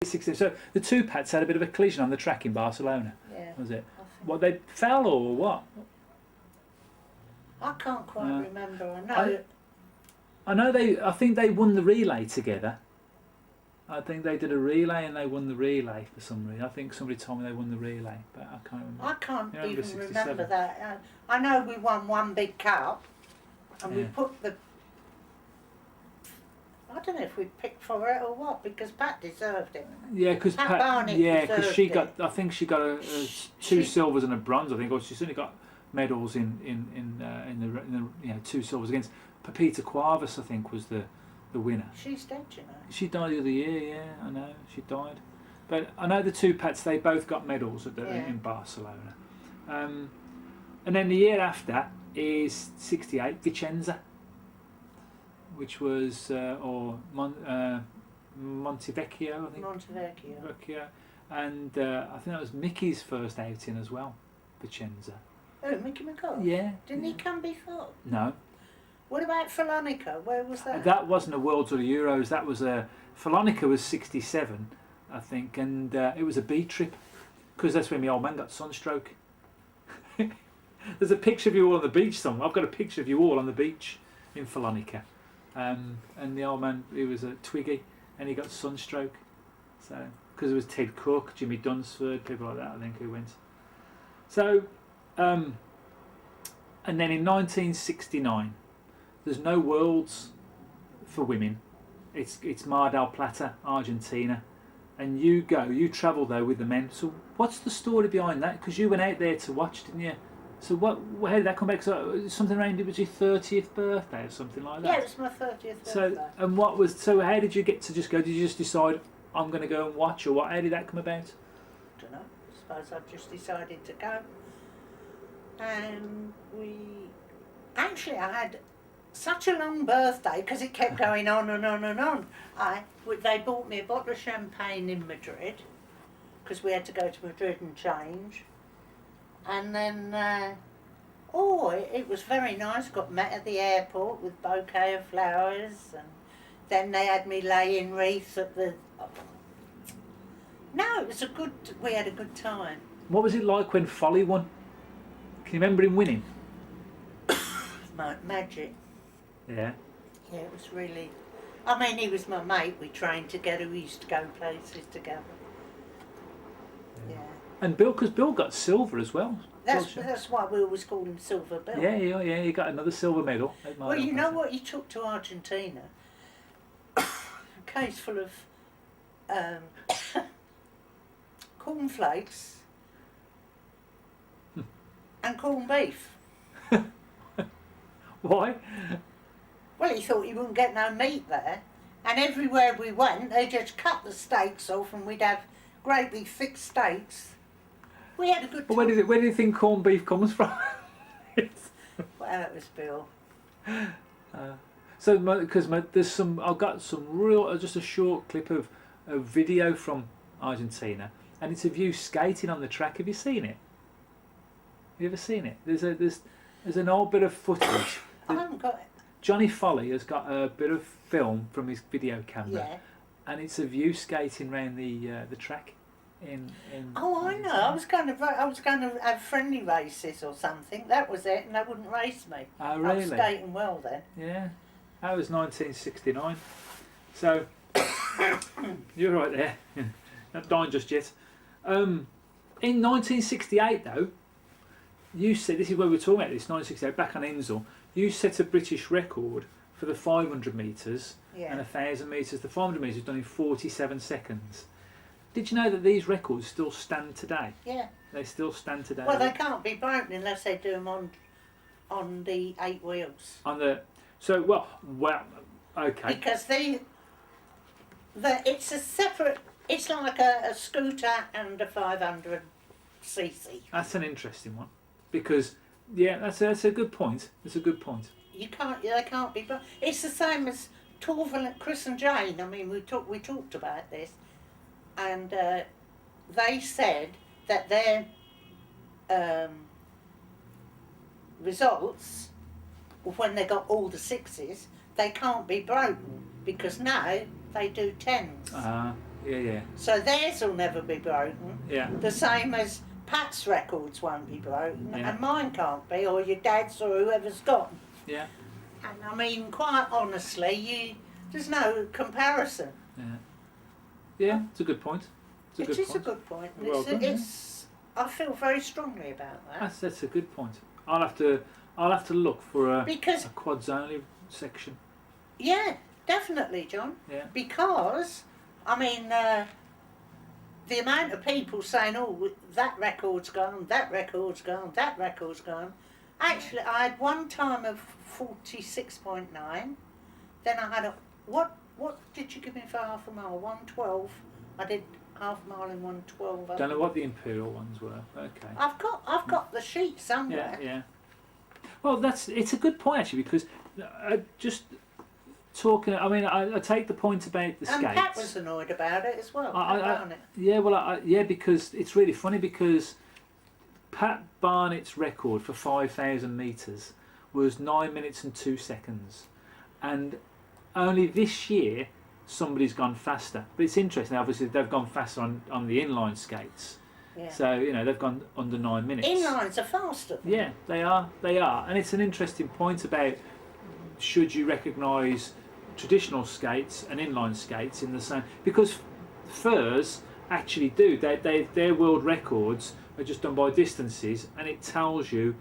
16. So the two Pats had a bit of a collision on the track in Barcelona. Yeah. Was it? What, they fell or what? I can't quite remember. I know. I think they won the relay together. I think they did a relay and they won the relay for some reason. I think somebody told me they won the relay, but I can't remember. I can't even 67. remember that. I know we won one big cup, and we put the. I don't know if we picked for it or what, because Pat deserved it. Yeah, because Pat she got. I think she got two silvers and a bronze. I think, or she certainly got medals in the 2 silvers against Pepita Cuevas. I think was the winner. She's dead, you know. She died the other year. Yeah, I know she died. But I know the two Pats. They both got medals in Barcelona. And then the year after is 68 Vicenza, which was Montevecchio, I think. Montevecchio. And I think that was Mickey's first outing as well, Vicenza. Oh, Mickey McCall? Yeah. Didn't he come before? No. What about Salonika? Where was that? That wasn't a Worlds or the Euros. That was Salonika was 67, I think, and it was a B trip, because that's when my old man got sunstroke. There's a picture of you all on the beach somewhere. I've got a picture of you all on the beach in Salonika. And the old man, he was a Twiggy, and he got sunstroke. So, because it was Ted Cook, Jimmy Dunsford, people like that, I think, who went. So, and then in 1969, there's no Worlds for women. It's Mar del Plata, Argentina, and you travel there with the men. So, what's the story behind that? Because you went out there to watch, didn't you? So how did that come back? So something around, it was your 30th birthday or something like that? Yeah, it was my 30th birthday. So how did you get to just go? Did you just decide, I'm going to go and watch, or what? How did that come about? I don't know. I suppose I just decided to go. And I had such a long birthday, because it kept going on and on and on. They bought me a bottle of champagne in Madrid, because we had to go to Madrid and change. And then, it was very nice. Got met at the airport with bouquet of flowers, and then they had me laying wreaths at the. No, it was we had a good time. What was it like when Folly won? Can you remember him winning? Magic. Yeah. Yeah, it was really. I mean, he was my mate. We trained together. We used to go places together. Yeah. And Bill got silver as well. That's why we always called him Silver Bill. Yeah, he got another silver medal. Well, you know what he took to Argentina? A case full of cornflakes and corned beef. Why? Well, he thought he wouldn't get no meat there. And everywhere we went, they just cut the steaks off, and we'd have great big thick steaks. We had a good time. Where do you think corned beef comes from? Well, it was Bill. I've got some real, just a short clip of a video from Argentina, and it's of you skating on the track. Have you seen it? Have you ever seen it? There's an old bit of footage. I haven't got it. Johnny Foley has got a bit of film from his video camera, and it's of you skating around the track. I know. I was going to have friendly races or something. That was it, and they wouldn't race me. Oh, really? I was skating well then. Yeah, that was 1969. So you're right there. Not dying just yet. In 1968, though, you said, this is where we're talking about this. 1968, back on Insel, you set a British record for the 500 metres and 1,000 metres. The 500 metres done in 47 seconds. Did you know that these records still stand today? Yeah. They still stand today. Well, they can't be broken unless they do them on the 8 wheels. Okay. Because it's a separate. It's like a scooter and a 500cc. That's an interesting one, because that's a good point. It's a good point. They can't be broken. It's the same as Torval and Chris and Jane. I mean, we talked about this. And they said that their results, when they got all the 6s, they can't be broken, because now they do 10s. Yeah. So theirs will never be broken. Yeah. The same as Pat's records won't be broken, Yeah. and mine can't be, or your dad's, or whoever's got 'em. Yeah. And I mean, quite honestly, there's no comparison. Yeah. Yeah. It's a good point. It is a good point. And Well done, I feel very strongly about that. That's a good point. I'll have to look for a Because quads only section. yeah, definitely, John. Yeah. Because I mean, the amount of people saying, "Oh, that record's gone, that record's gone, that record's gone." Actually, I had one time of 46.9. Then I had a what did you give me for half a mile? 112. I did half a mile in 112. Don't know what the imperial ones were. Okay. I've got the sheet somewhere. Yeah. Well, it's a good point actually, because just talking. I mean, I take the point about the skates. And Pat was annoyed about it as well. Yeah, well, because it's really funny, because Pat Barnett's record for 5,000 metres was 9 minutes and 2 seconds, and only this year somebody's gone faster. But it's interesting. Obviously, they've gone faster on the inline skates. Yeah. So they've gone under 9 minutes. Inlines are faster. Yeah, they are, and it's an interesting point about should you recognise traditional skates and inline skates in the same, because furs actually do. Their world records are just done by distances, and it tells you,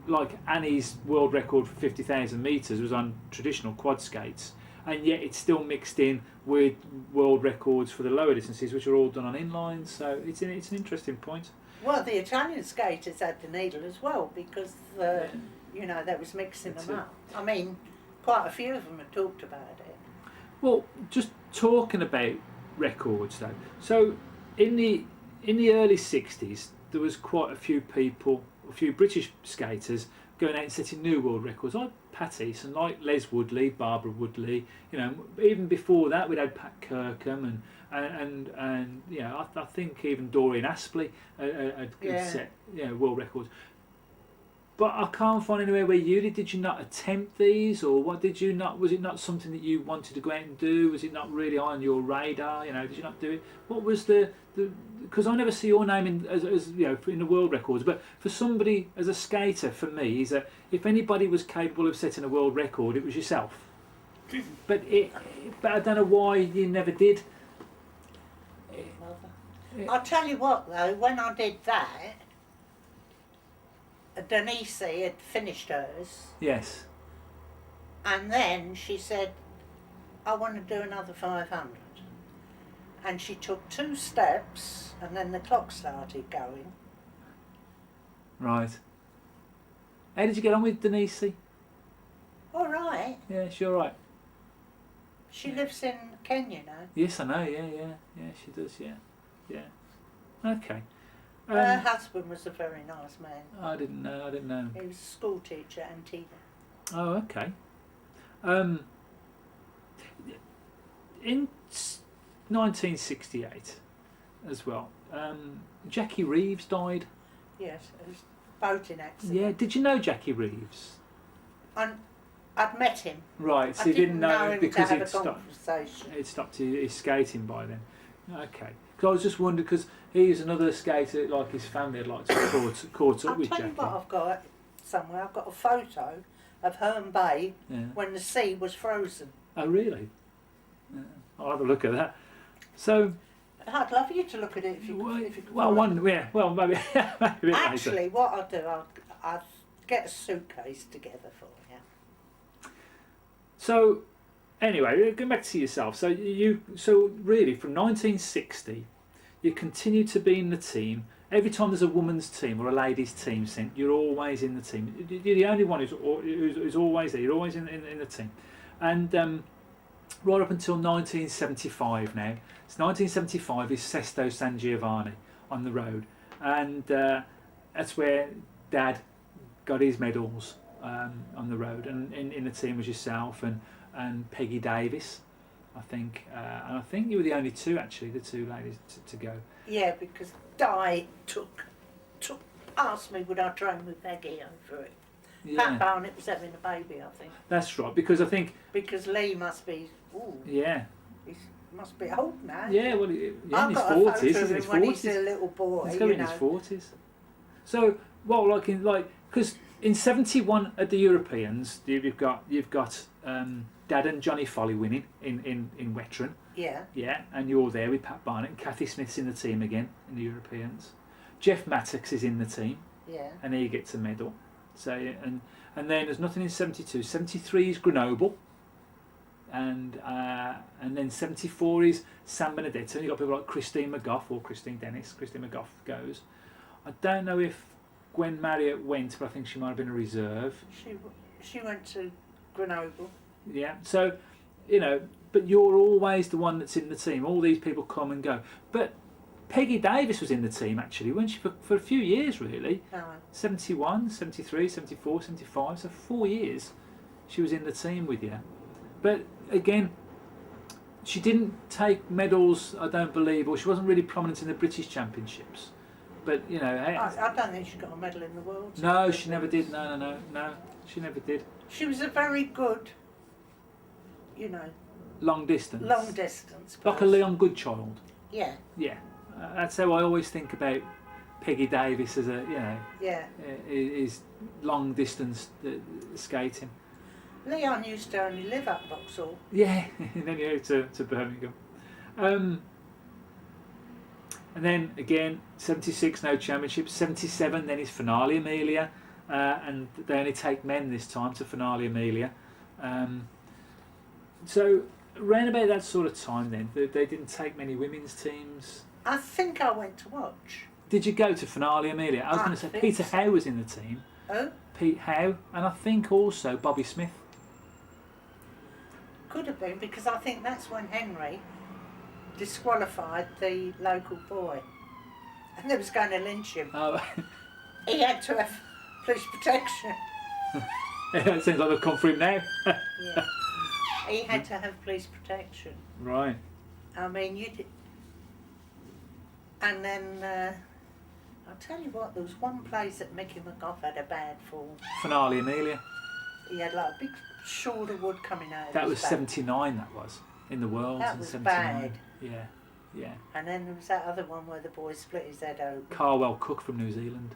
like Annie's world record for 50,000 metres was on traditional quad skates, and yet it's still mixed in with world records for the lower distances, which are all done on inlines. So it's an interesting point. Well, the Italian skaters had the needle as well, because they was mixing them up. I mean, quite a few of them had talked about it. Well, just talking about records though. So in the early 60s, there was quite a few British skaters going out and setting new world records, like Pat Eason, like Les Woodley, Barbara Woodley. Even before that, we'd had Pat Kirkham and I think even Doreen Aspley had set world records. But I can't find anywhere where you did. Did you not attempt these, or what did you not? Was it not something that you wanted to go out and do? Was it not really on your radar? Did you not do it? What was the? Because I never see your name in as in the world records. But for somebody as a skater, for me, is that if anybody was capable of setting a world record, it was yourself. But I don't know why you never did. I'll tell you what though, when I did that, Denise had finished hers. Yes. And then she said, I want to do another 500. And she took 2 steps, and then the clock started going. Right. How did you get on with Denise? All right. Yeah, she's all right. She lives in Kenya now. Yes, I know. Yeah, she does. Yeah. Okay. Her husband was a very nice man. I didn't know. He was a school teacher at Antigua. Oh, okay. In 1968, as well, Jackie Reeves died. Yes, it was a boating accident. Yeah. Did you know Jackie Reeves? I'd met him. Right. So I you didn't know him because to have a conversation. He'd stopped his skating by then. Okay. Because I was just wondering, because he's another skater, like his family had like to have caught up with Jackie. I'll tell you what I've got somewhere. I've got a photo of Herne Bay when the sea was frozen. Oh, really? Yeah. I'll have a look at that. So, I'd love you to look at it if you could. Well, maybe. Maybe actually, later. what I'll do, I'll get a suitcase together for you. So, anyway, going back to yourself. So really, from 1960, you continue to be in the team. Every time there's a woman's team or a ladies' team sent, you're always in the team. You're the only one who's always there. You're always in the team. And right up until 1975 now. It's 1975 is Sesto San Giovanni on the road. And that's where Dad got his medals on the road. And in the team was yourself and Peggy Davis, I think. And I think you were the only two, actually, the two ladies to go. Yeah, because Di asked me would I train with Peggy over it. Yeah. Pat Barnett was having a baby, I think. That's right, because I think... Because Lee must be... Ooh, Yeah. must be old now. Yeah, well, I've in his got a photo 40s. He's of in him his when he's 40s. a little boy. He's going in his 40s. So, well, because in '71 at the Europeans, you've got Dad and Johnny Foley winning in Wetron. Yeah. Yeah, and you're there with Pat Barnett and Kathy Smith's in the team again in the Europeans. Jeff Mattox is in the team. Yeah. And he gets a medal. So and then there's nothing in '72. '73 is Grenoble. And then '74 is San Benedetto. You've got people like Christine McGough or Christine Dennis. Christine McGough goes. I don't know if Gwen Marriott went, but I think she might have been a reserve. She went to Grenoble. Yeah. So, but you're always the one that's in the team. All these people come and go. But Peggy Davis was in the team actually, wasn't she, for a few years really? No. 71, 73, 74, 75. So 4 years she was in the team with you. But again, she didn't take medals, I don't believe, or she wasn't really prominent in the British Championships. But I don't think she got a medal in the world. No, she never did. No, she never did. She was a very good, long distance. Like a Leon Goodchild. Yeah. Yeah, that's how I always think about Peggy Davis as is long distance skating. Leon used to only live up Vauxhall. Yeah, and then you to Birmingham. And then again, 76 no championship, 77 then is Finale Amelia, and they only take men this time to Finale Amelia. So around about that sort of time then, they didn't take many women's teams. I think I went to watch. Did you go to Finale Amelia? I was going to say Peter Howe was in the team. Oh? Pete Howe, and I think also Bobby Smith. Could have been, because I think that's when Henry disqualified the local boy, and they was going to lynch him. Oh. He had to have police protection. It seems like they've come for him now. Yeah, he had to have police protection. Right. I mean, you did. And then I'll tell you what, there was one place that Mickey McGough had a bad fall. Finale Amelia. He had like a big sword of wood coming out of That his was back. 79. That was in the world. That in was 79. bad. Yeah. And then there was that other one where the boy split his head open. Carwell Cook from New Zealand.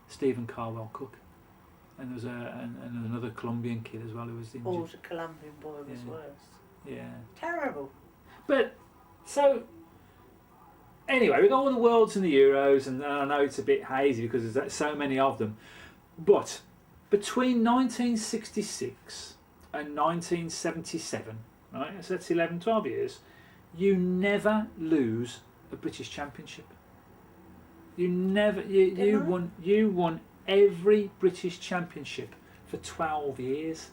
Stephen Carwell Cook. And there was and another Colombian kid as well who was injured. Oh, the Colombian boy was worse. Yeah. Terrible. But so anyway, we got all the Worlds and the Euros, and I know it's a bit hazy because there's so many of them. But between 1966 and 1977, right? So that's 11, 12 years. You never lose a British Championship. You won every British Championship for 12 years.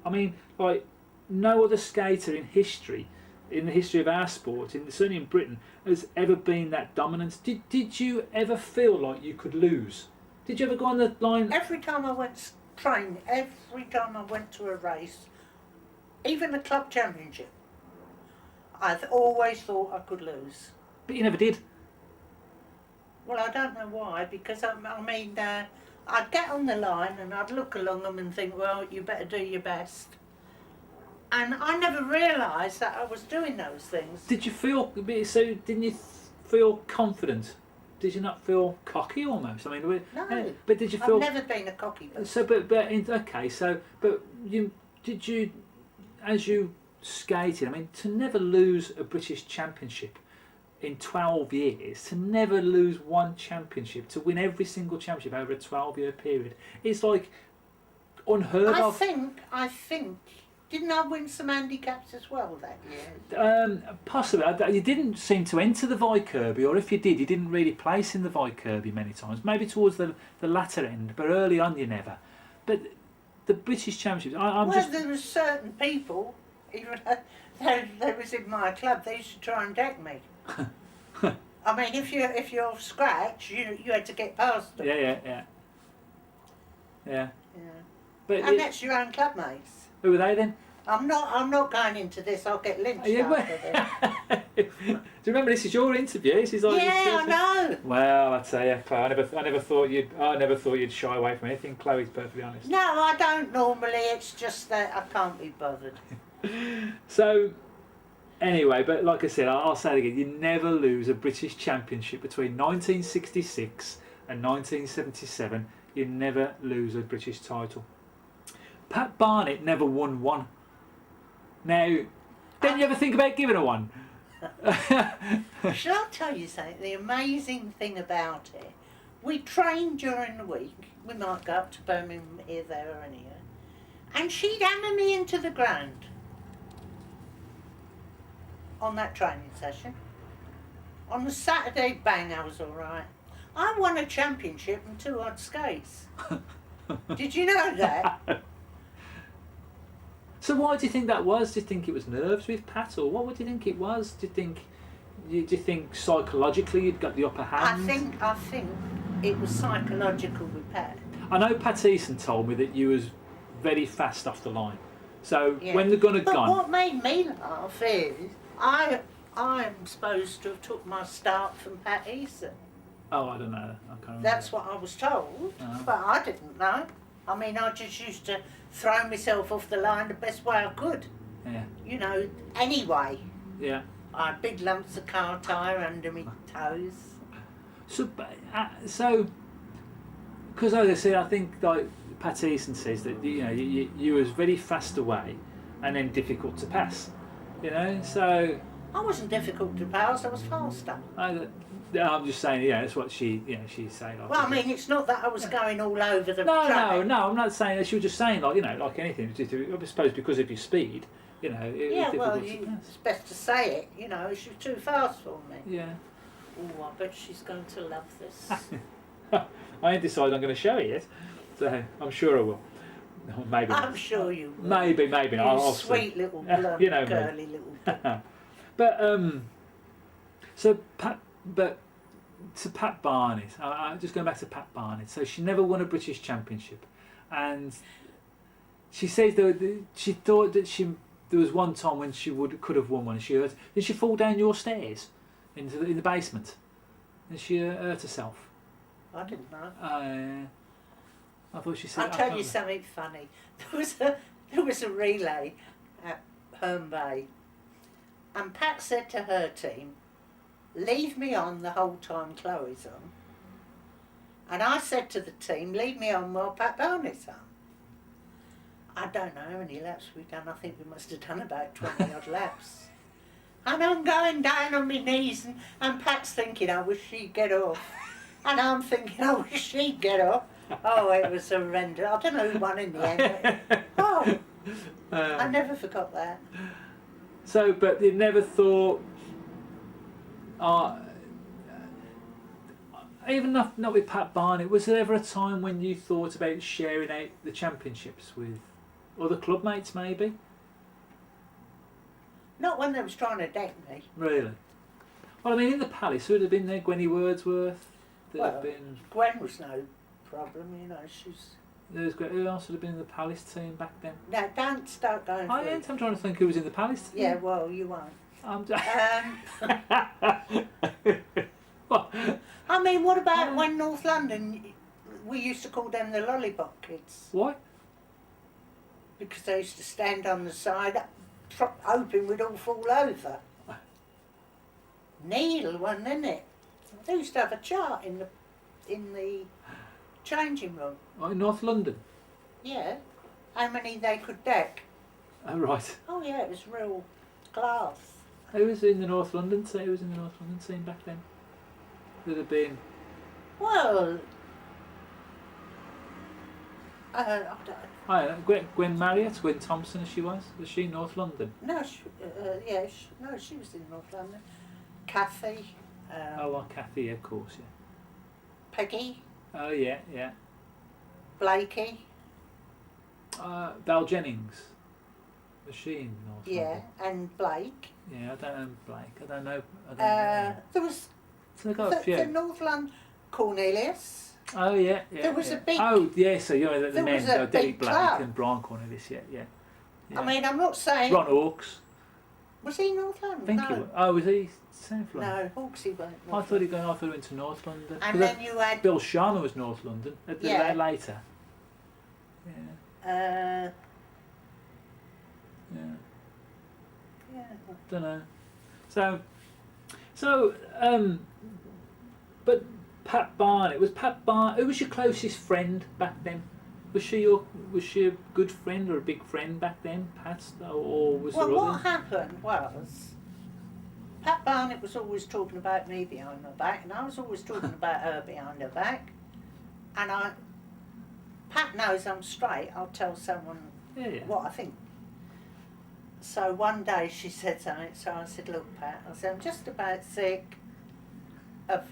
I mean, like no other skater in history, in the history of our sport, certainly in Britain, has ever been that dominant. Did you ever feel like you could lose? Did you ever go on the line? Every time I went train, every time I went to a race, even the club championship, I've always thought I could lose. But you never did. Well, I don't know why, because I'd get on the line and I'd look along them and think, well, you better do your best. And I never realised that I was doing those things. Did you feel so? Didn't you feel confident? Did you not feel cocky almost? I mean, No, but did you feel? I've never been a cocky person. So, but did you, as you skated? I mean, to never lose a British Championship in 12 years, to never lose one championship, to win every single championship over a 12-year period, it's like unheard of. I think. Didn't I win some handicaps as well that year? Possibly. You didn't seem to enter the Vi-Kirby, or if you did, you didn't really place in the Vi-Kirby many times. Maybe towards the latter end, but early on you never. But the British Championships, There were certain people, even they was in my club, they used to try and deck me. I mean, if you're scratch, you had to get past them. Yeah. But that's your own club mates. Who were they then? I'm not going into this. I'll get lynched after this. Do you remember this is your interview? This is like I know. Well, I tell you, Chloe, I never thought you'd shy away from anything. Chloe's perfectly honest. No, I don't normally. It's just that I can't be bothered. So, Anyway, but like I said, I'll say it again. You never lose a British Championship between 1966 and 1977. You never lose a British title. Pat Barnett never won one. Now, didn't you ever think about giving her one? Shall I tell you something? The amazing thing about it, we trained during the week. We might go up to Birmingham here, there, or anywhere, and she'd hammer me into the ground on that training session. On the Saturday, bang, I was all right. I won a championship and 2 odd skates. Did you know that? So why do you think that was? Do you think it was nerves with Pat, or what would you think it was? Do you think psychologically you'd got the upper hand? I think it was psychological with Pat. I know Pat Eason told me that you was very fast off the line. So Yeah. when the gun had But gone, what made me laugh is I'm supposed to have took my start from Pat Eason. oh, I don't know. I can't remember. That's what I was told, but I didn't know. I mean, I just used to throw myself off the line the best way I could. Yeah. You know, anyway. Yeah. I had big lumps of car tyre under my toes. So, because like I said, I think like Pat Eason says that you was very fast away, and then difficult to pass. You know, so I wasn't difficult to pass, I was faster. I'm just saying, that's what she's saying. Like, Well, I mean, it's not that I was going all over the no, track. no, I'm not saying that. She was just saying, like anything. I suppose because of your speed, it was well, difficult to pass. it's best to say it, she was too fast for me. Yeah. Oh, I bet she's going to love this. I ain't decided I'm going to show it yet, so I'm sure I will. Or maybe I'm not. sure you will. Maybe You not. I'll sweet see. little blonde, You know me. curly little... But so to Pat Barnett, I just going back to Pat Barnett. So she never won a British Championship, and she says she thought that there was one time when she could have won one. Did she fall down your stairs in the basement? And she hurt herself. I didn't know. I thought she said. I'll tell you something funny. There was a relay at Herne Bay, and Pat said to her team, "Leave me on the whole time Chloe's on." And I said to the team, "Leave me on while Pat Barnett's on." I don't know how many laps we've done. I think we must have done about 20 odd laps. And I'm going down on my knees, and Pat's thinking, "I wish she'd get off." And I'm thinking, "I wish she'd get off." Oh, it was horrendous. I don't know who won in the end. Oh, I never forgot that. So, but you never thought, even not with Pat Barnett, was there ever a time when you thought about sharing out the championships with other club mates, maybe? Not when they was trying to deck me. Really? Well, I mean, in the Palace, who would have been there? Gwenny Wordsworth? Gwen was no problem, Who else would have been in the Palace team back then? Now, don't start going I'm trying to think who was in the Palace team. Yeah, well, you won't. What? I mean, what about when North London, we used to call them the lollipop kids, Why? because they used to stand on the side, hoping we'd all fall over. Needle one, isn't it? They used to have a chart in the changing room. Oh, in North London? Yeah, how many they could deck. Oh, right. Oh yeah, it was real class. Who was in the North London team? Who was in the North London team back then? Would have been. Well, I don't. Gwen Marriott, Gwen Thompson, as she was she North London? No, she was in North London. Kathy. Kathy, of course, yeah. Peggy. Oh yeah. Blakey. Val Jennings. Was she in North London? And Blake. Yeah, I don't know Blake. I don't know. There was So they got a few. the North London Cornelius. Oh yeah. There was a big. Oh yeah, so the there men, was a Derek big Blake club. and Brian Cornelius, yeah. I mean, I'm not saying. Ron Hawkes. Was he North London? I think he was. Oh, was he South London? No, Hawksy weren't. I thought he went to North London. And then you had. Bill Sharma was North London later. Yeah. Yeah. Don't know. But Pat Barnett, who was your closest friend back then? Was she a good friend or a big friend back then, Pat, or was Well, there what others? happened was Pat Barnett was always talking about me behind my back, and I was always talking about her behind her back. And Pat knows I'm straight. I'll tell someone Yeah. what I think. So one day she said something, so I said, look, Pat, I said, I'm just about sick of,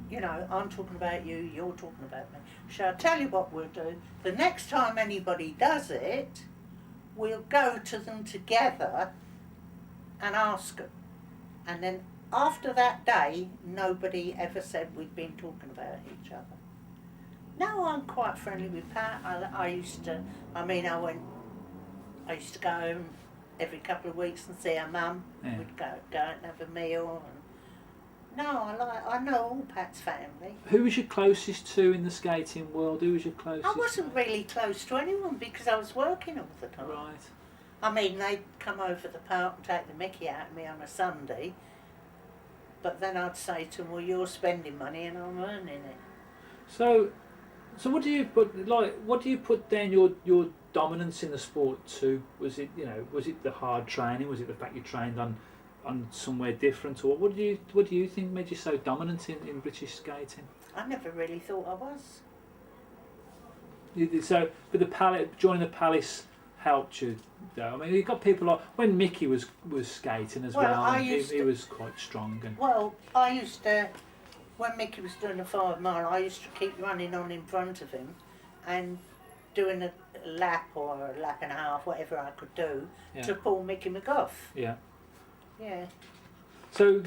I'm talking about you, you're talking about me. Shall I tell you what we'll do? The next time anybody does it, we'll go to them together and ask them. And then after that day, nobody ever said we'd been talking about each other. Now I'm quite friendly with Pat. I used to go home every couple of weeks and see her mum. Yeah. We'd go out and have a meal. And I know all Pat's family. Who was your closest to in the skating world? Who was your closest? I wasn't really close to anyone because I was working all the time. Right. I mean, they'd come over the park and take the mickey out of me on a Sunday, but then I'd say to them, well, you're spending money and I'm earning it. So what do you put down your dominance in the sport to? Was it the hard training? Was it the fact you trained on somewhere different, or what do you think made you so dominant in British skating? I never really thought I was. But joining the Palace helped you, though. I mean, you got people like when Mickey was skating as well. He was quite strong. I used to, when Mickey was doing a 5 mile, I used to keep running on in front of him, and doing a lap or a lap and a half, whatever I could do, to pull Mickey McGough. Yeah. Yeah. So,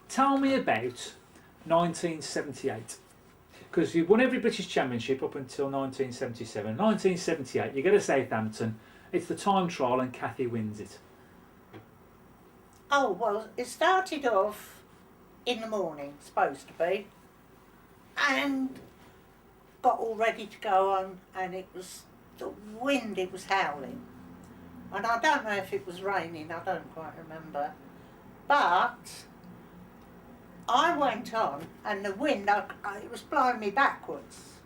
tell me about 1978, because you won every British Championship up until 1977. 1978, you go to Southampton. It's the time trial, and Kathy wins it. Oh well, it started off in the morning, supposed to be, and got all ready to go on, and it was the wind. It was howling. And I don't know if it was raining, I don't quite remember. But I went on and the wind, it was blowing me backwards.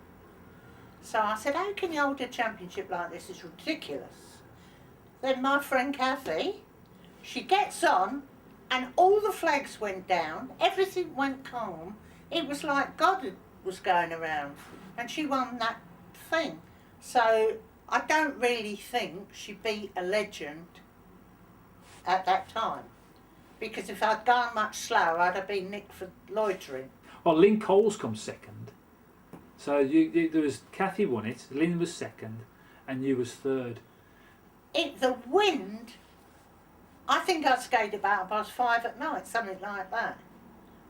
So I said, how can you hold a championship like this? It's ridiculous. Then my friend Kathy, she gets on and all the flags went down, everything went calm. It was like God was going around, and she won that thing. So I don't really think she beat a legend at that time, because if I'd gone much slower, I'd have been nicked for loitering. Well, Lynn Coles comes second. So there was Kathy won it, Lynn was second, and you was third. The wind, I think I skated about past 5 at night, something like that.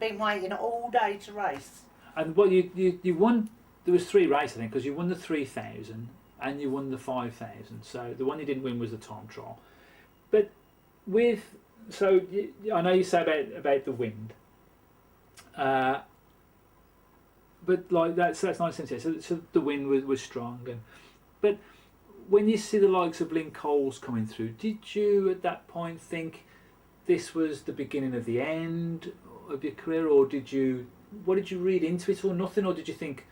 Been waiting all day to race. And well, you won. There was 3 races, I think, because you won the 3,000 and you won the 5,000. So the one you didn't win was the time trial. But I know you say about the wind, but like that's 1978. So the wind was strong, but when you see the likes of Lynn Coles coming through, did you at that point think this was the beginning of the end of your career, or what did you read into it, or nothing, or did you think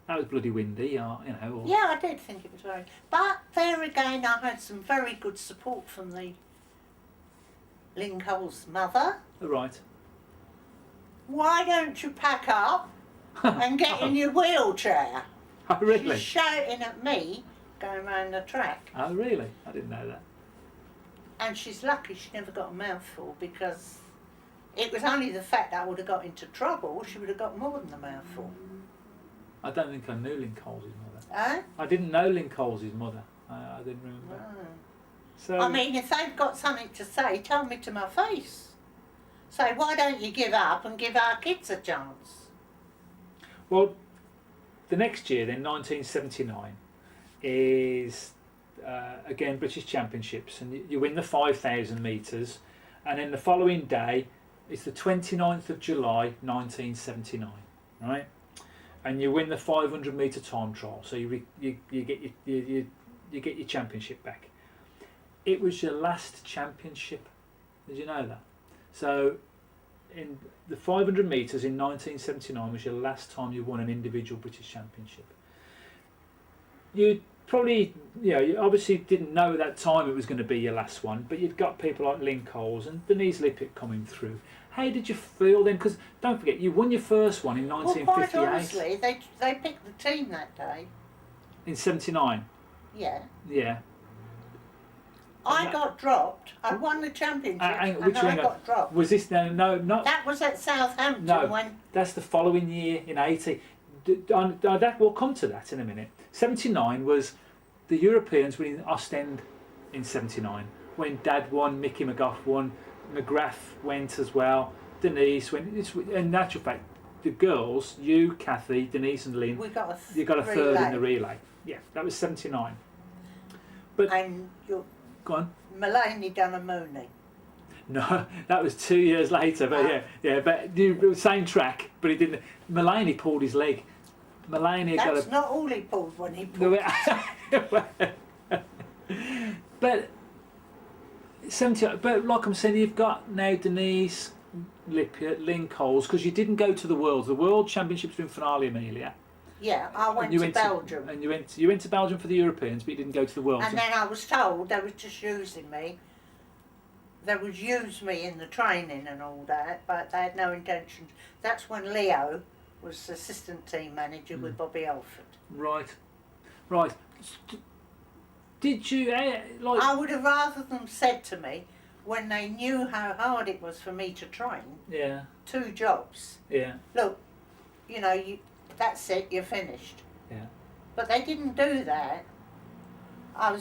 that was bloody windy, or? Yeah, I did think it was very. But there again, I had some very good support from the Lynn Coles' mother. Right. Why don't you pack up and get in your wheelchair? Oh, really? She's shouting at me going round the track. Oh, really? I didn't know that. And she's lucky she never got a mouthful, because it was only the fact that I would have got into trouble. She would have got more than a mouthful. I don't think I knew Lynn Coles' mother. Eh? I didn't know Lynn Coles' mother. I didn't remember. No. So I mean, if they've got something to say, tell me to my face. Say, why don't you give up and give our kids a chance? well, the next year, then 1979, is again British Championships, and you win the 5,000 metres, and then the following day, it's the 29th of July 1979, right? And you win the 500 metre time trial, so you get your championship back. it was your last championship. Did you know that? So, in the 500 metres in 1979 was your last time you won an individual British Championship. You probably, you obviously didn't know at that time it was going to be your last one, but you'd got people like Lynn Coles and Denise Lippitt coming through. How did you feel then? Because don't forget, you won your first one in 1958. Well, quite honestly, they picked the team that day. In 79? Yeah. Yeah. I got dropped. I won the championship and I got dropped. Was this, no, not... That was at Southampton when... that's the following year in 80. We'll come to that in a minute. 79 was the Europeans were in Ostend in 79 when Dad won, Mickey McGough won, McGrath went as well, Denise went. In actual fact, the girls, you, Kathy, Denise and Lynn, you got a third in the relay. Yeah, that was 79. But and go on. Mulaney done a Mooney. No, that was 2 years later. But yeah, but same track, but he didn't. Mulaney pulled his leg. Mulaney got a. That's not all he pulled when he pulled. But 70. But like I'm saying, you've got now Denise Lippitt, Lynn Coles, because you didn't go to the Worlds. The World Championships were in Finale, Amelia. Yeah, I went to Belgium. And you went to Belgium for the Europeans, but you didn't go to the Worlds. And then I was told they were just using me. They would use me in the training and all that, but they had no intentions. That's when Leo was assistant team manager with Bobby Alford. Right. Did you like? I would have rather them said to me when they knew how hard it was for me to train. Yeah. 2 jobs. Yeah. Look, that's it. You're finished. Yeah. But they didn't do that. I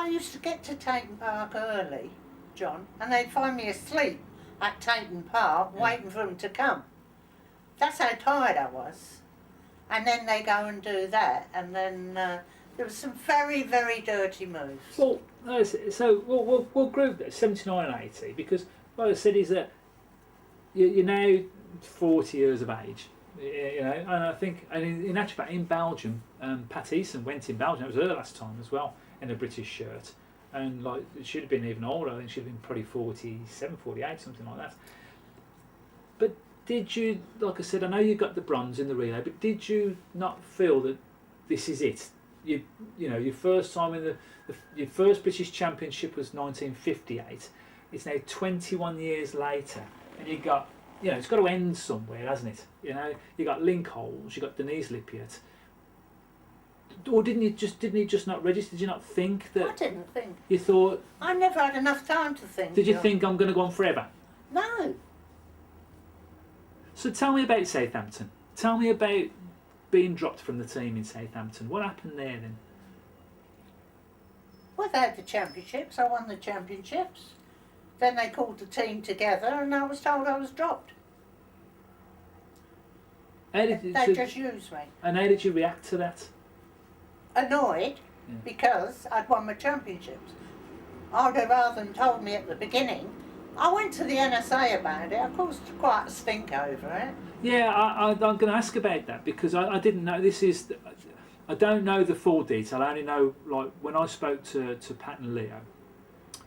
used to get to Taunton Park early, John, and they'd find me asleep at Taunton Park waiting for them to come. That's how tired I was. And then they go and do that, and then there was some very, very dirty moves. Well, so we'll group that 79 and 80 because what I said is that you're now 40 years of age, and I think, and in actual fact, in Belgium, Pat Eason went in Belgium. It was her last time as well in a British shirt, and like it should have been even older. I think she'd have been probably 47, 48, something like that. But did you, like I said, I know you got the bronze in the relay, but did you not feel that this is it? Your first time in your first British Championship was 1958. It's now 21 years later, and you got, it's got to end somewhere, hasn't it? You got Lynn Coles, you got Denise Lippitt. Or didn't you just not register? Did you not think that? I didn't think. You thought. I never had enough time to think. Did you think I'm going to go on forever? No. So tell me about Southampton. Tell me about being dropped from the team in Southampton. What happened there then? Well, they had the championships. I won the championships. Then they called the team together and I was told I was dropped. They just used me. And how did you react to that? Annoyed, because I'd won my championships. I'd have rather than told me at the beginning. I went to the NSA about it. I caused quite a stink over it. Yeah, I'm going to ask about that because I didn't know. I don't know the full detail. I only know, like, when I spoke to Pat and Leo,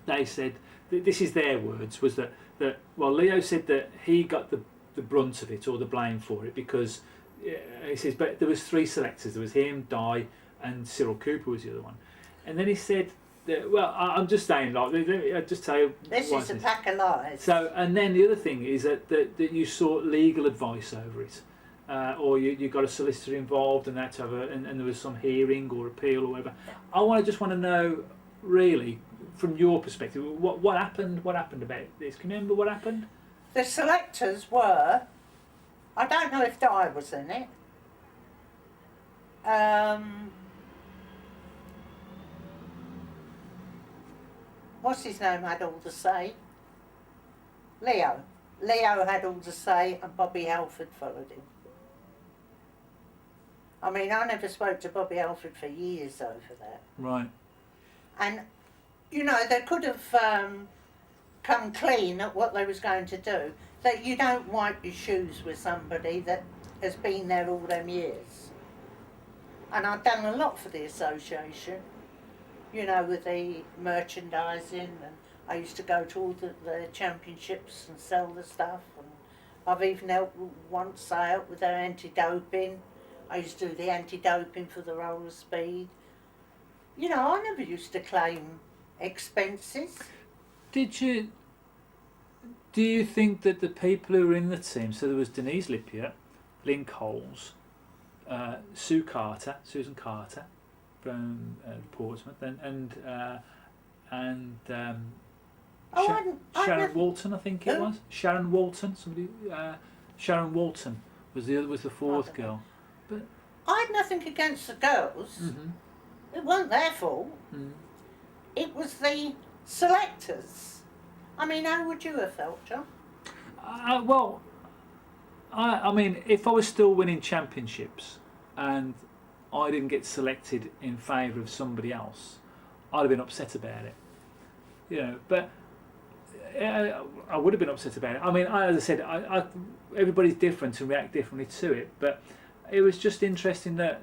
they said, this is their words, was that Leo said that he got the brunt of it or the blame for it because he says, but there was 3 selectors. There was him, Di, and Cyril Cooper was the other one. And then he said, I'm just saying, like, I just tell you. This is a pack of lies. So, and then the other thing is that you sought legal advice over it, or you got a solicitor involved, and that and there was some hearing or appeal or whatever. I just want to know, really, from your perspective, what happened? What happened about this? Can you remember what happened? The selectors were, I don't know if Di was in it. What's his name had all the say? Leo. Leo had all the say and Bobby Alford followed him. I mean, I never spoke to Bobby Alford for years over that. Right. And, they could have come clean at what they was going to do. That you don't wipe your shoes with somebody that has been there all them years. And I've done a lot for the association. you know, with the merchandising, and I used to go to all the championships and sell the stuff, and I've even helped once out with their anti-doping. I used to do the anti-doping for the roller speed. You know, I never used to claim expenses. Do you think that the people who were in the team, so there was Denise Lippier, Lynn Coles, Susan Carter from Portsmouth, and Sharon Walton, I think it was. Sharon Walton, Sharon Walton was the fourth girl. But I had nothing against the girls. Mm-hmm. It wasn't their fault. Mm. It was the selectors. I mean, how would you have felt, John? Well, I mean, if I was still winning championships and I didn't get selected in favour of somebody else, I'd have been upset about it. You know, but I would have been upset about it. I mean, as I said, everybody's different and react differently to it. But it was just interesting that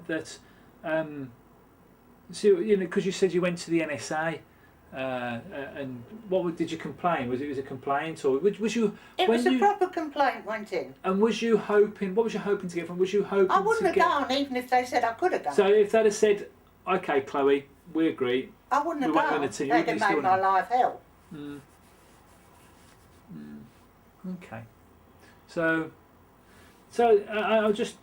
so, you know, because you said you went to the NSA. And did you complain? Was it a complaint, or was you? It was a proper complaint went in. And was you hoping? What was you hoping to get from? Was you hoping? I wouldn't have gone even if they said I could have gone. So if they'd have said, "Okay, Chloe, we agree," I wouldn't have gone. They'd have made my life hell. Okay. So I just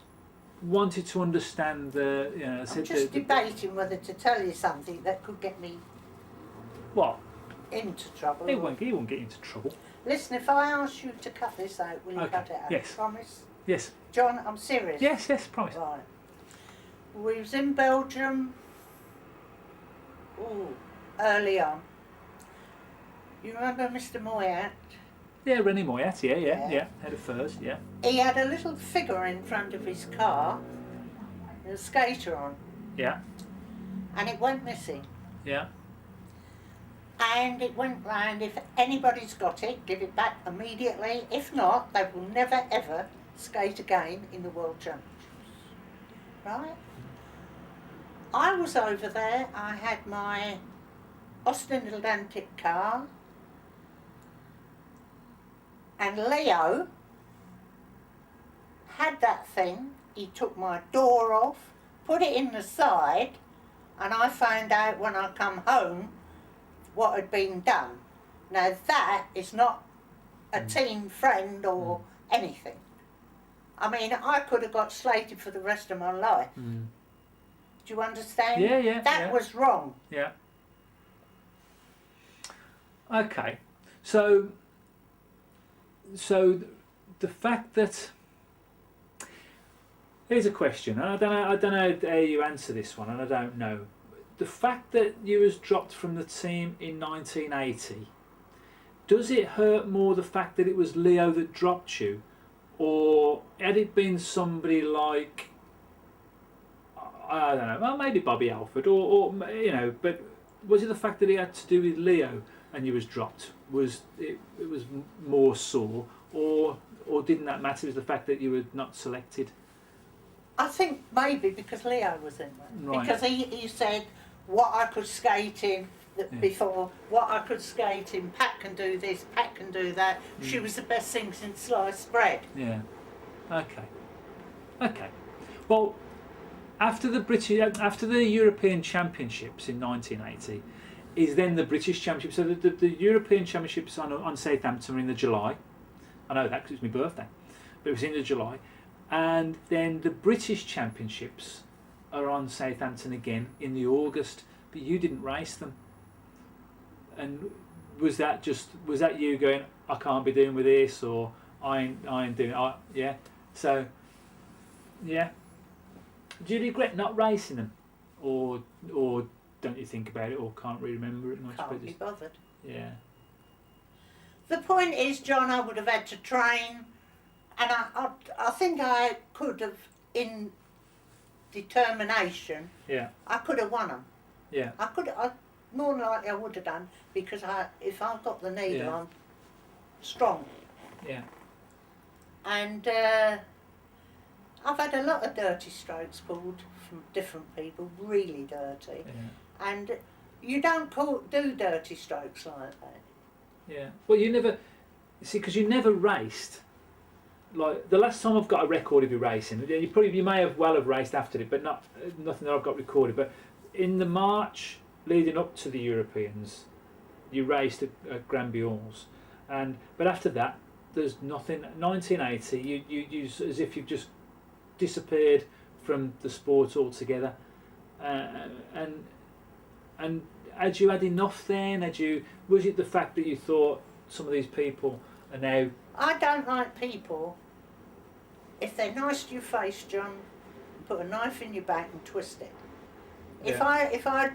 wanted to understand the. You know, I'm just debating whether to tell you something that could get me. What? Into trouble. He won't get into trouble. Listen, if I ask you to cut this out, will you cut it out? Yes. Promise? Yes. John, I'm serious. Yes, promise. Right. We was in Belgium early on. You remember Mr. Moyat? Yeah, René Moyat, yeah. Head of furs, yeah. He had a little figure in front of his car, with a skater on. Yeah. And it went missing. Yeah. And it went round, if anybody's got it, give it back immediately. If not, they will never ever skate again in the World Championships. Right? I was over there, I had my Austin Atlantic car, and Leo had that thing. He took my door off, put it in the side, and I found out when I come home what had been done. Now that is not a team friend or anything. I mean, I could have got slated for the rest of my life. Do you understand? Yeah. That was wrong. Yeah. Okay. So the fact that here's a question, and I don't know how you answer this one, and I don't know. The fact that you was dropped from the team in 1980, does it hurt more the fact that it was Leo that dropped you, or had it been somebody like, I don't know, well, maybe Bobby Alford, or you know, but was it the fact that it had to do with Leo and you was dropped? Was it was more sore, or didn't that matter? It was the fact that you were not selected? I think maybe because Leo was in there. Right. Because he said what I could skate in before, what I could skate in, Pat can do this, Pat can do that. She was the best thing since sliced bread. Yeah. Okay. Well, after the European Championships in 1980, is then the British Championship. So the European Championships on Southampton were in the July. I know that because it's my birthday, but it was in the July. And then the British Championships are on Southampton again in the August, but you didn't race them. And was that you going, I can't be doing with this, or I ain't doing it? Yeah. So, yeah. Do you regret not racing them, or don't you think about it, or can't really remember it much? Can't be bothered. Yeah. The point is, John, I would have had to train, and I think I could have, in determination, I could have won them. Yeah. More than likely I would have done, because if I've got the needle, I'm strong. Yeah. And I've had a lot of dirty strokes pulled from different people, really dirty. Yeah. And You don't do dirty strokes like that. Yeah. Well, you never see because you never raced. Like the last time I've got a record of you racing, you may have raced after it, but nothing that I've got recorded. But in the March leading up to the Europeans, you raced at Granby Halls, but after that, there's nothing. 1980, you as if you've just disappeared from the sport altogether, and had you had enough then? Was it the fact that you thought some of these people are now? I don't like people, if they're nice to your face, John, put a knife in your back and twist it. Yeah. If I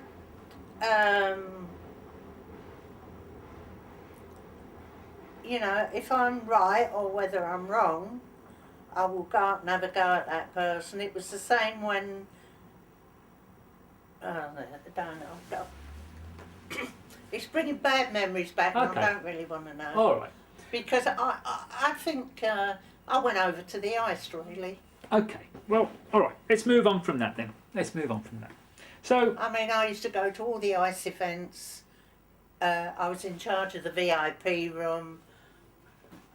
you know, if I'm right or whether I'm wrong, I will go out and have a go at that person. It was the same when I don't know. It's bringing bad memories back, and Okay. I don't really want to know. All right. Because I think I went over to the ice, really. Okay. Well, all right. Let's move on from that then. So. I mean, I used to go to all the ice events. I was in charge of the VIP room.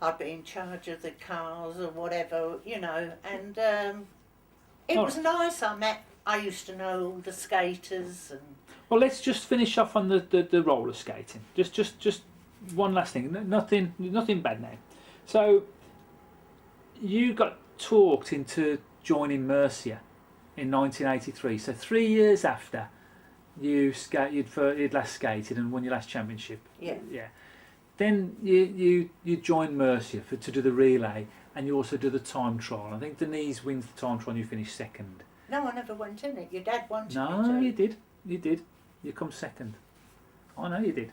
I'd be in charge of the cars or whatever, you know. And it was nice. I used to know all the skaters and. Well, let's just finish off on the roller skating. Just one last thing. Nothing bad now. So you got talked into joining Mercia in 1983. So 3 years after you'd last skated and won your last championship. Yeah. Yeah. Then you joined Mercia to do the relay, and you also do the time trial. I think Denise wins the time trial and you finish second. No, I never went in it. Your dad wanted me No, to. you did. You come second. I know you did.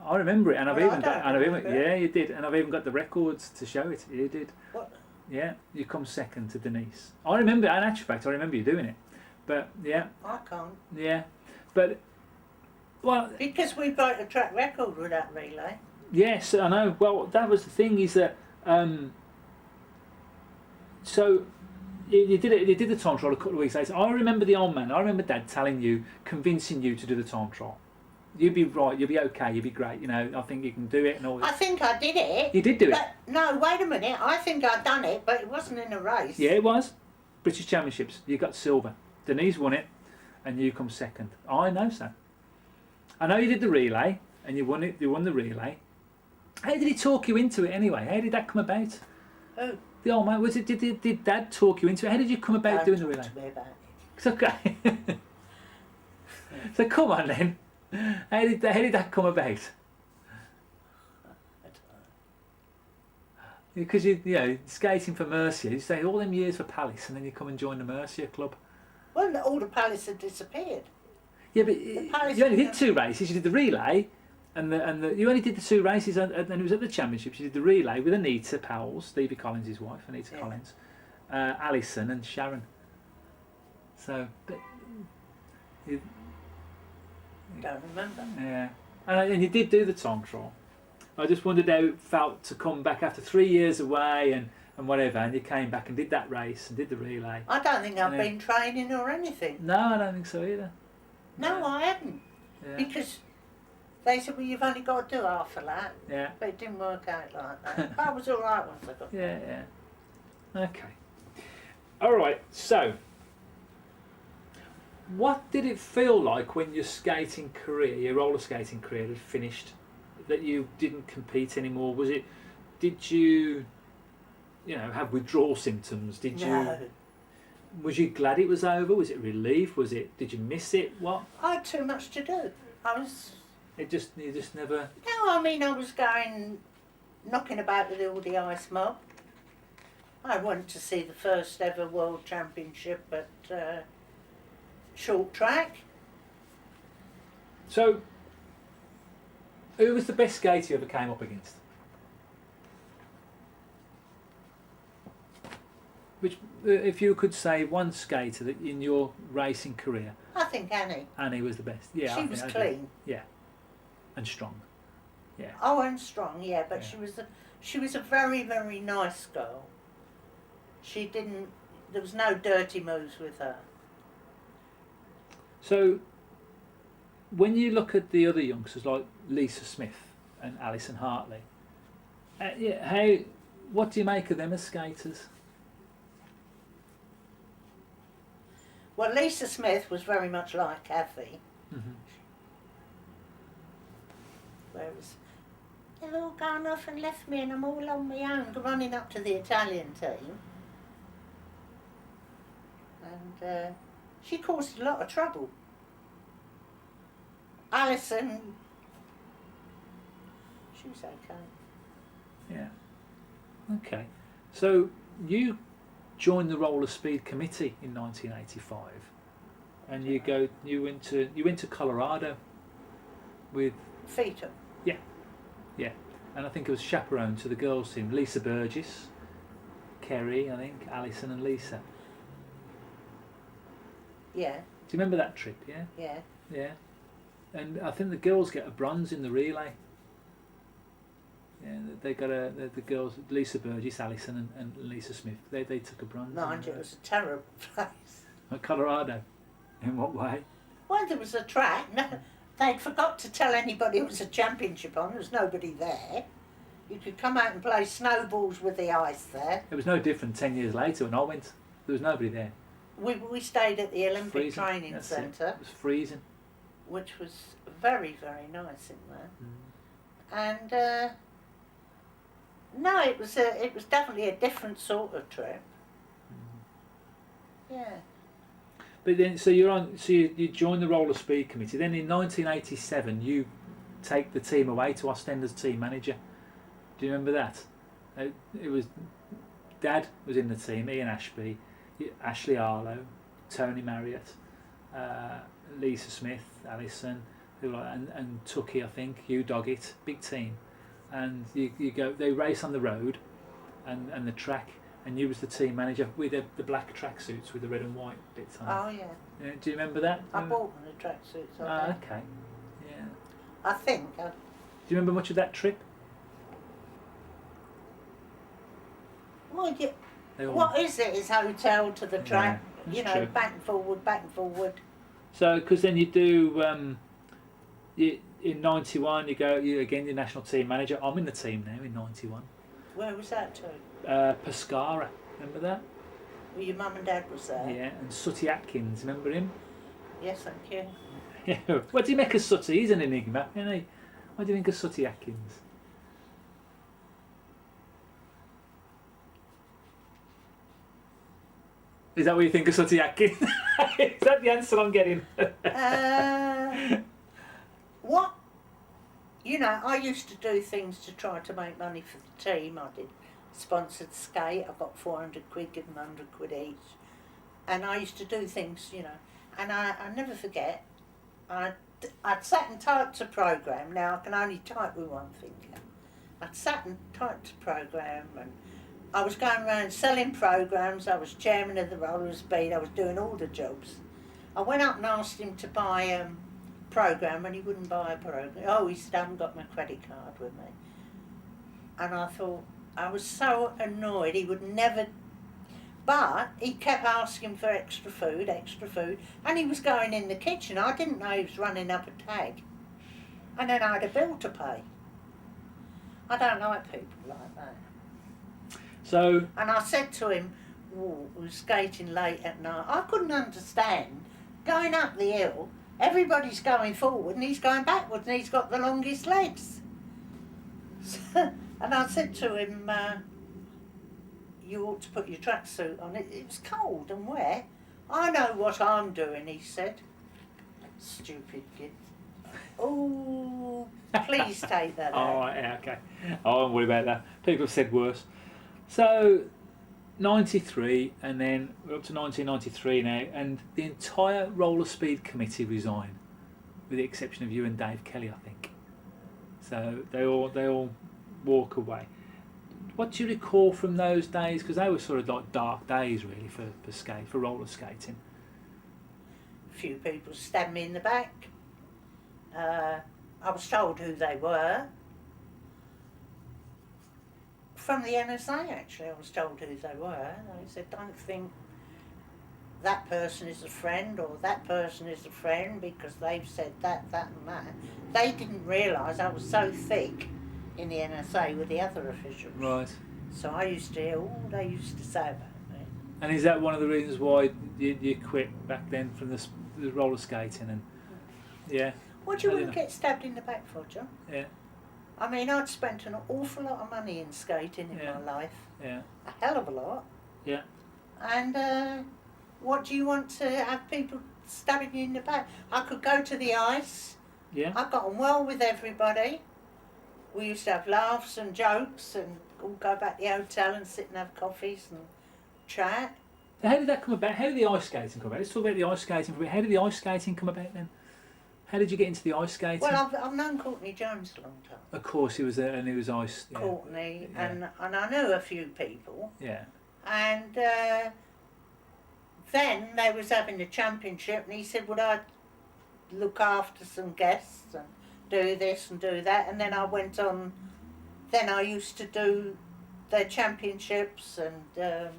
I remember it, and Well, yeah, you did, and I've even got the records to show it. You did. What? Yeah, you come second to Denise. I remember, in actual fact, I remember you doing it. But yeah, I can't. yeah, but well, Because we broke the track record with that relay. yes, I know. Well, that was the thing is that so you did it. You did the time trial a couple of weeks later. I remember the old man. I remember Dad convincing you to do the time trial. You'd be right. You'd be okay. You'd be great. You know, I think you can do it and all. I think I did it. You did do it. But no, wait a minute. I think I'd done it, but it wasn't in a race. Yeah, it was. British Championships. You got silver. Denise won it, and you come second. I know, so. I know you did the relay, and you won it. You won the relay. How did he talk you into it anyway? How did that come about? Who? The old man. Was it? Did Dad talk you into it? How did you come about doing the relay? Don't talk to me about it. It's okay. So come on then. How did that come about? I don't know. Because you know skating for Mercia, you stay all them years for Palace, and then you come and join the Mercia club. Well, all the Palace had disappeared. Yeah, but Palace you only did 2 races. You did the relay, and you only did the 2 races, and it was at the championships. You did the relay with Anita Powell, Stevie Collins' wife, Anita Collins, Alison, and Sharon. So, but you, Don't remember. yeah, and you did do the time trial. I just wondered how it felt to come back after 3 years away and whatever, and you came back and did that race and did the relay. I don't think I've Yeah. been training or anything. No, I don't think so either. No, I hadn't. Yeah. Because they said, well, you've only got to do half a lap. Yeah. But it didn't work out like that. But I was all right once I got Yeah, yeah. Okay. All right. So, what did it feel like when your skating career, your roller skating career, had finished? That you didn't compete anymore? Was it? Did you, have withdrawal symptoms? Did you? No. Was you glad it was over? Was it relief? Was it? Did you miss it? What? I had too much to do. You just never. No, I mean, I was going, knocking about with all the ice mob. I went to see the first ever World Championship at short track. So, who was the best skater you ever came up against? Which, if you could say one skater that in your racing career, I think Annie. Annie was the best. Yeah, She I was think clean. Yeah, and strong. Yeah. Oh, and strong, yeah, but Yeah. she was a very, very nice girl. There was no dirty moves with her. So, when you look at the other youngsters like Lisa Smith and Alison Hartley, what do you make of them as skaters? Well, Lisa Smith was very much like Kathy, Mm-hmm. whereas they've all gone off and left me and I'm all on my own, running up to the Italian team. And she caused a lot of trouble. Alison, she was okay. Yeah. Okay. So you joined the roller speed committee in 1985, and you went to Colorado with Fetum. yeah, and I think it was chaperone to the girls team, Lisa Burgess, Kerry, I think, Alison and Lisa. Yeah, Do you remember that trip? Yeah. yeah. Yeah. And I think the girls get a bronze in the relay. Yeah, they got the girls, Lisa Burgess, Alison and Lisa Smith. They took a bronze. Mind you, it was a terrible place. Colorado. In what way? Well, there was a track. No, they'd forgot to tell anybody it was a championship on. There was nobody there. You could come out and play snowballs with the ice there. It was no different 10 years later when I went. There was nobody there. We stayed at the Olympic Freezing. Training That's Centre, It was freezing. which was very, very nice in there. Mm. And no, it was definitely a different sort of trip. Yeah. But then, so you joined the roller speed committee. Then in 1987, you take the team away to Ostend as team manager. Do you remember that? It was Dad was in the team, Ian Ashby, Ashley Arlo, Tony Marriott, Lisa Smith, Alison, and Tucky, I think, Hugh Doggett, big team. And you go, they race on the road and the track, and you was the team manager with the black tracksuits with the red and white bits on. Oh yeah. Yeah, do you remember that? I bought them the tracksuits. Okay. Yeah. I think. Do you remember much of that trip? Well, They all- what is it? Is hotel to the track? Yeah, You that's know, true. back and forward, back and forward. So, because then you do, in 91, you're again your national team manager. I'm in the team now in 91. Where was that to? Pescara, remember that? Well, your mum and dad was there. Yeah, and Sooty Atkins, remember him? Yes, thank you. Yeah. What do you make of Sooty? He's an enigma, isn't he? What do you think of Sooty Atkins? Is that what you think of Sooty Atkins? Is that the answer I'm getting? What? You know, I used to do things to try to make money for the team. I did sponsored skate. I got 400 quid, give them 100 quid each. And I used to do things, you know. And I never forget, I'd sat and typed a program. Now I can only type with one finger. I'd sat and typed a program, and I was going around selling programs. I was chairman of the roller speed. I was doing all the jobs. I went up and asked him to buy a program, and he wouldn't buy a program. Oh, he said, I haven't got my credit card with me. And I thought, I was so annoyed. He would never. But he kept asking for extra food, and he was going in the kitchen. I didn't know he was running up a tag. And then I had a bill to pay. I don't like people like that. So, And I said to him, we were skating late at night. I couldn't understand. Going up the hill, everybody's going forward and he's going backwards and he's got the longest legs. And I said to him, you ought to put your tracksuit on. It was cold and wet. I know what I'm doing, he said. Stupid kid. Oh, please take that out. oh, yeah, okay. I won't worry about that. People have said worse. So, 93, and then we're up to 1993 now, and the entire roller speed committee resigned, with the exception of you and Dave Kelly, I think. So they all walk away. What do you recall from those days? Because they were sort of like dark days, really, for roller skating. A few people stabbed me in the back. I was told who they were. From the NSA, actually, I was told who they were. They said, don't think that person is a friend or that person is a friend because they've said that, that and that. They didn't realise I was so thick in the NSA with the other officials. Right. So I used to hear all they used to say about me. And is that one of the reasons why you quit back then from the roller skating? And yeah. What do you I want don't to get stabbed in the back for, John? Yeah. I mean, I'd spent an awful lot of money in skating in my life. Yeah. A hell of a lot. Yeah. And what do you want to have people stabbing you in the back? I could go to the ice. Yeah. I got on well with everybody. We used to have laughs and jokes and all go back to the hotel and sit and have coffees and chat. So how did that come about? How did the ice skating come about? Let's talk about the ice skating for a bit. How did the ice skating come about then? How did you get into the ice skating? Well, I've known Courtney Jones a long time. Of course, he was there, and he was ice. Yeah. Courtney, Yeah. and I knew a few people. Yeah. And then they was having the championship, and he said, would I look after some guests and do this and do that? And then I went on. Then I used to do their championships and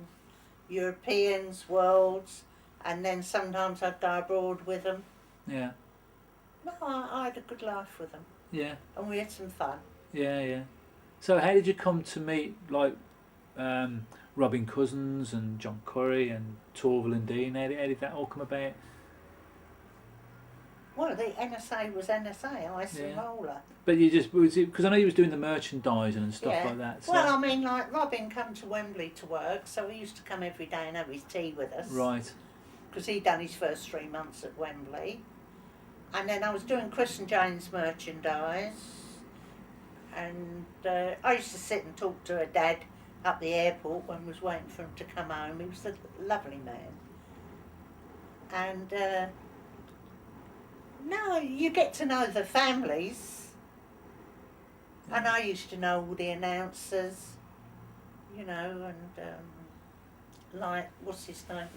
Europeans, worlds, and then sometimes I'd go abroad with them. Yeah. No, I had a good life with them, Yeah. and we had some fun. Yeah. Yeah. So how did you come to meet like Robin Cousins and John Curry and Torval and Dean? How did that all come about? Well, the NSA was NSA, ice and roller. But you just, was it because I know you was doing the merchandising and stuff like that. So. Well, I mean, like Robin come to Wembley to work, so he used to come every day and have his tea with us. Right. Because he'd done his first 3 months at Wembley. And then I was doing Chris and Jane's merchandise. And I used to sit and talk to her dad up the airport when we was waiting for him to come home. He was a lovely man. And no, you get to know the families. And I used to know all the announcers, you know, and like, what's his name?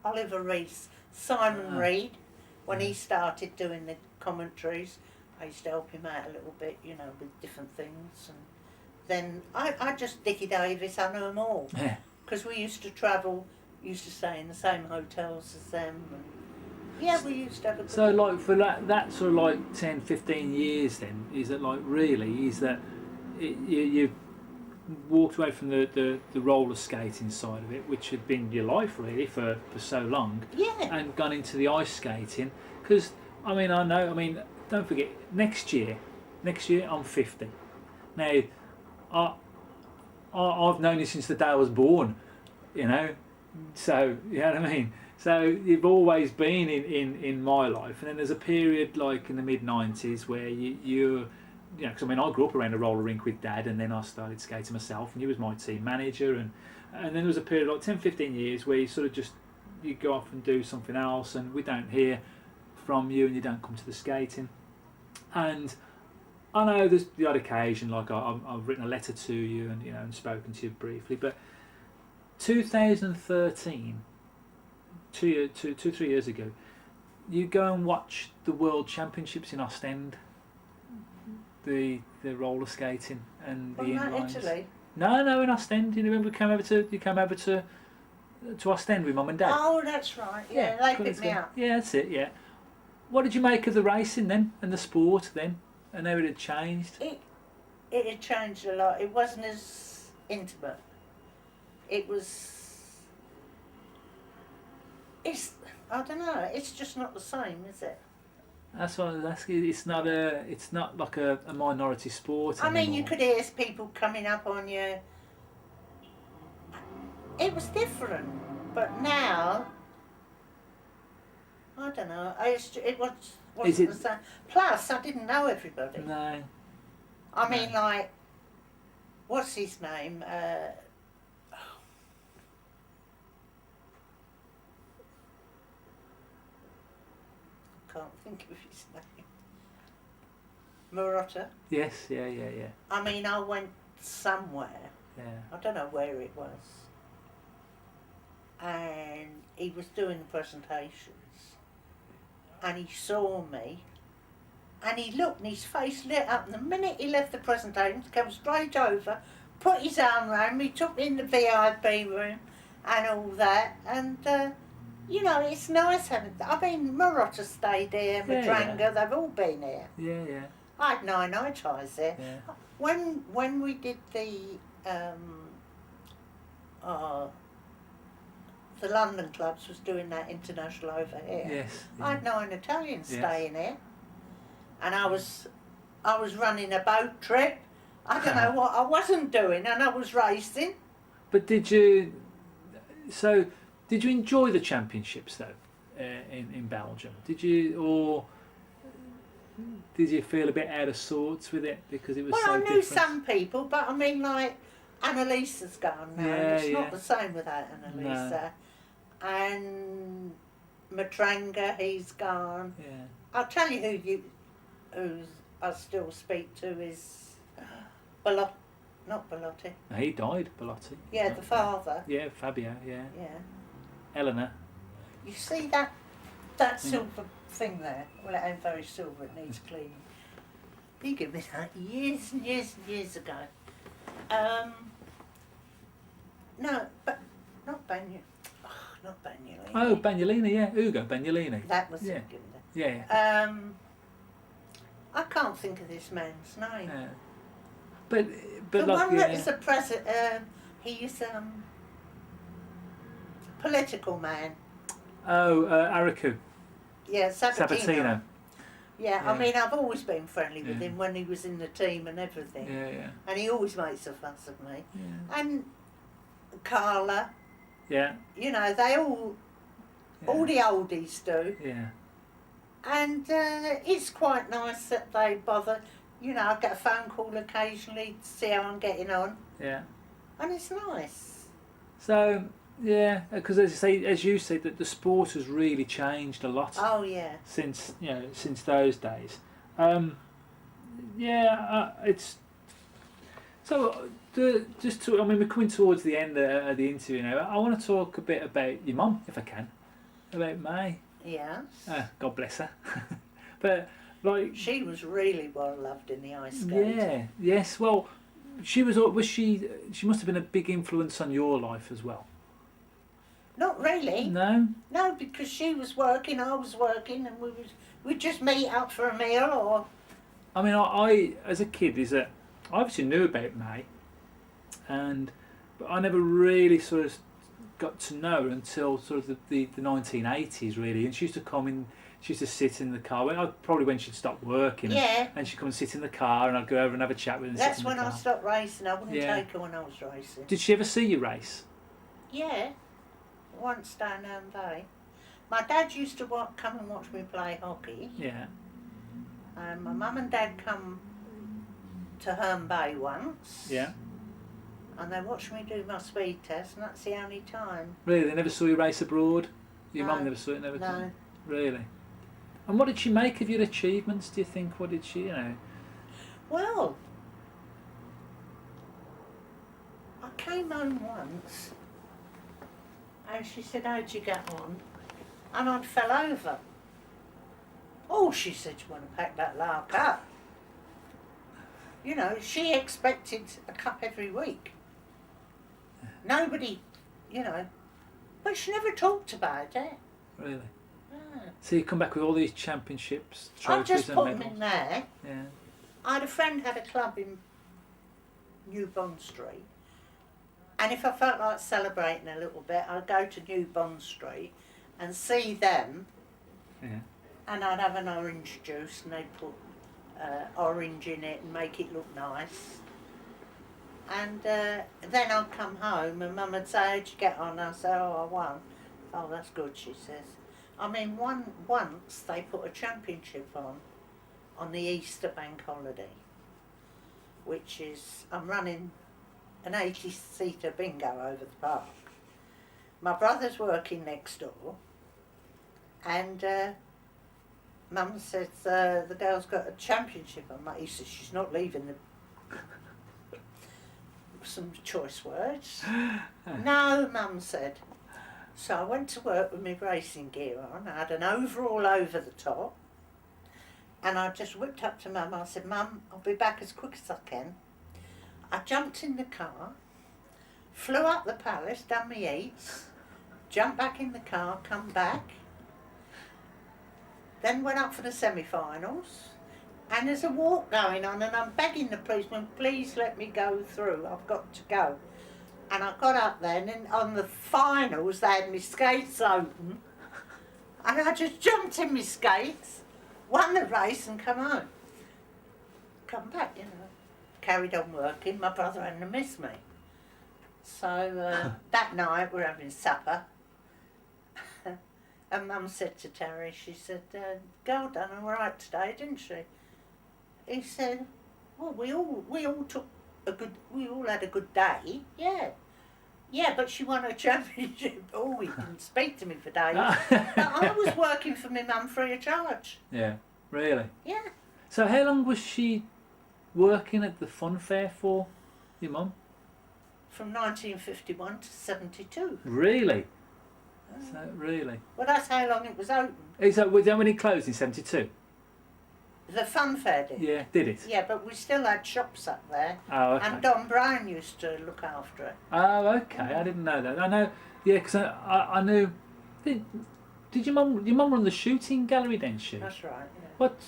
Oliver Rees, Simon Reed, when he started doing the commentaries, I used to help him out a little bit, you know, with different things. And then I just, Dickie Davis, I knew them all. Yeah. Because we used to travel, used to stay in the same hotels as them. And yeah, we used to have a good So like for that sort of like 10, 15 years then, is that like really, is that you walked away from the roller skating side of it, which had been your life really for so long, and gone into the ice skating? Because I mean, don't forget, next year I'm 50. Now I've known you since the day I was born, you know, so you know what I mean. So you've always been in my life, and then there's a period like in the mid-90s where you know, because I mean I grew up around a roller rink with Dad, and then I started skating myself, and he was my team manager, and then there was a period like 10, 15 years where you sort of just you go off and do something else, and we don't hear from you, and you don't come to the skating. And I know there's the odd occasion like I've written a letter to you and, you know, and spoken to you briefly, but 2013, 3 years ago, you go and watch the World Championships in Ostend, the roller skating and the inlines. Italy. No, in Ostend. You remember you came over to Ostend with Mum and Dad. Oh, that's right. Yeah, they picked me up. Yeah, that's it. Yeah. What did you make of the racing then and the sport then, and how it had changed? It had changed a lot. It wasn't as intimate. It was. I don't know. It's just not the same, is it? That's what I was asking. It's not like a minority sport I anymore. mean, you could hear people coming up on you. It was different, but now I don't know. It wasn't the same. Plus, I didn't know everybody. No. I mean, like, what's his name? I can't think of his name. Marotta. Yes, yeah. I mean, I went somewhere. Yeah. I don't know where it was. And he was doing the presentations. And he saw me. And he looked and his face lit up. And the minute he left the presentation, he came straight over, put his arm round me, took me in the VIP room and all that, and you know, it's nice having. I mean, Marotta stayed here, Madranga, they've all been here. Yeah, yeah. I had 9 eye ties there. Yeah. When we did the London clubs was doing that international over here. Yes. I had 9 Italians staying here, and I was running a boat trip. I don't know what I wasn't doing, and I was racing. But did you enjoy the championships though, in Belgium? Did you, or did you feel a bit out of sorts with it because it was so I different? knew some people, but I mean, like, Annalisa's gone now, and it's not the same without Annalisa. No. And Matranga, he's gone. Yeah. I'll tell you who I still speak to is not Bellotti. No, he died, Bellotti. Yeah, the father. Yeah, Fabio. Yeah. Yeah. Eleanor. You see that silver thing there? Well, it ain't very silver. It needs cleaning. He gave me that years and years and years ago. No, but not Banya. Oh, not Bagnolini. Oh, Bagnolini, yeah. Ugo Bagnolini. That was yeah. good. Yeah. I can't think of this man's name. Yeah. But the like, one that is the president, he's political man. Oh, Araku. Yeah, Sabatino. Yeah, Yeah. I mean, I've always been friendly with him when he was in the team and everything. Yeah, yeah. And he always makes a fuss of me. Yeah. And Carla. Yeah. You know, they all the oldies do. Yeah. And it's quite nice that they bother. You know, I get a phone call occasionally to see how I'm getting on. Yeah. And it's nice. So, yeah, because as you said, that the sport has really changed a lot. Oh yeah. Since those days, it's so. I mean, we're coming towards the end of the interview now. I want to talk a bit about your mum, if I can, about May. Yeah. God bless her. But like, she was really well loved in the ice skate. Yeah. Yes. Well, she was. She must have been a big influence on your life as well. Not really. No. No, because she was working, I was working, and we'd just meet up for a meal or. I mean, I as a kid I obviously knew about May, but I never really sort of got to know her until sort of the 1980s really. And she used to come in. She used to sit in the car. Probably when she'd stopped working. Yeah. And she'd come and sit in the car, and I'd go over and have a chat with her. That's when I stopped racing. I wouldn't take her when I was racing. Did she ever see you race? Yeah. Once down Herne Bay. My dad used to come and watch me play hockey. Yeah. And my mum and dad come to Herne Bay once. Yeah. And they watched me do my speed test, and that's the only time. Really? They never saw you race abroad? Your mum never saw it? Never? No. Really? And what did she make of your achievements, do you think? What did she, Well, I came home once and she said, how'd you get on? And I fell over. Oh, she said, you want to pack that lark up? You know, she expected a cup every week. Nobody, but she never talked about it. Really? Yeah. So you come back with all these championships, trophies I've just and put medals. them in there. Yeah. I had a friend had a club in New Bond Street, and if I felt like celebrating a little bit, I'd go to New Bond Street and see them. Yeah. And I'd have an orange juice, and they'd put orange in it and make it look nice. And then I'd come home and Mum would say, how'd you get on? I'd say, oh, I won. Oh, that's good, she says. I mean, once they put a championship on the Easter bank holiday, which is, I'm running an 80-seater bingo over the park. My brother's working next door, and Mum says, the girl's got a championship on. He says, she's not leaving the... Some choice words. No, Mum said. So I went to work with my racing gear on. I had an overall over the top. And I just whipped up to Mum. I said, Mum, I'll be back as quick as I can. I jumped in the car, flew up the palace, done my eats, jumped back in the car, come back, then went up for the semi-finals, and there's a walk going on, and I'm begging the policeman, please let me go through, I've got to go. And I got up there, and then on the finals they had my skates open, and I just jumped in my skates, won the race and come home. Come back, you know. Carried on working, my brother hadn't missed me. So that night we're having supper, and Mum said to Terry, she said, girl done all right today, didn't she? He said, well, we all had a good day, yeah. Yeah, but she won a championship. Oh, he didn't speak to me for days. But I was working for my mum free of charge. Yeah, really? Yeah. So how long was she working at the fun fair for, your mum? From 1951 to 72. Really? Oh. So, really? Well, that's how long it was open. Was that when it closed in 72? The fun fair did. Yeah, did it? Yeah, but we still had shops up there. Oh, okay. And Don Brown used to look after it. Oh, okay. I didn't know that. I know, yeah, because I knew. Did your mum run the shooting gallery then? She. That's right. Yeah. What?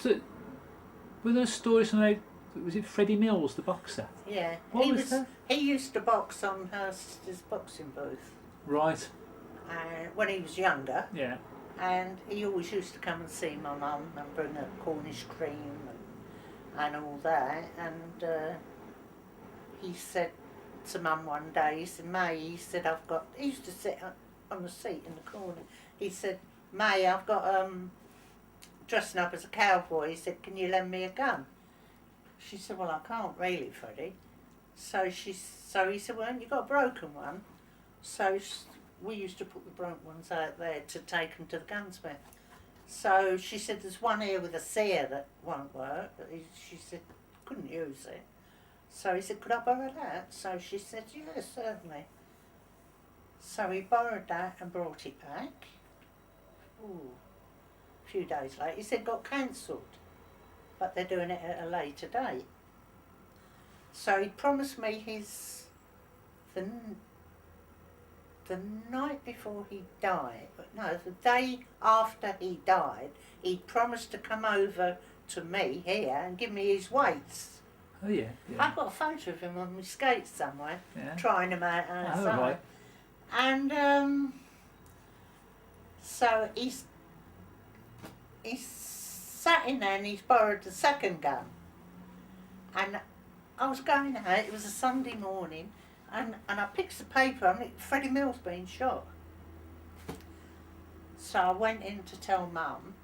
Were there stories about? Was it Freddie Mills, the boxer? Yeah. What was that? He used to box on her sister's boxing booth. Right. When he was younger. Yeah. And he always used to come and see my mum and bring her Cornish cream and all that. And he said to Mum one day, he said, May, he used to sit on the seat in the corner. He said, May, I've got dressing up as a cowboy. He said, can you lend me a gun? She said, well, I can't really, Freddie. So he said, well, haven't you got a broken one? So we used to put the broken ones out there to take them to the gunsmith. So she said, there's one here with a sear that won't work. She said, couldn't use it. So he said, could I borrow that? So she said, yes, certainly. So he borrowed that and brought it back. Ooh. A few days later, he said, got cancelled. But they're doing it at a later date. So he promised me the night before he died, the day after he died, he promised to come over to me here and give me his weights. Oh yeah. I've got a photo of him on my skates somewhere, trying them out outside. Oh, right. And so he's sat in there and he's borrowed the second gun. And I was going out, it was a Sunday morning, and I picked the paper and Freddie Mills been shot. So I went in to tell Mum,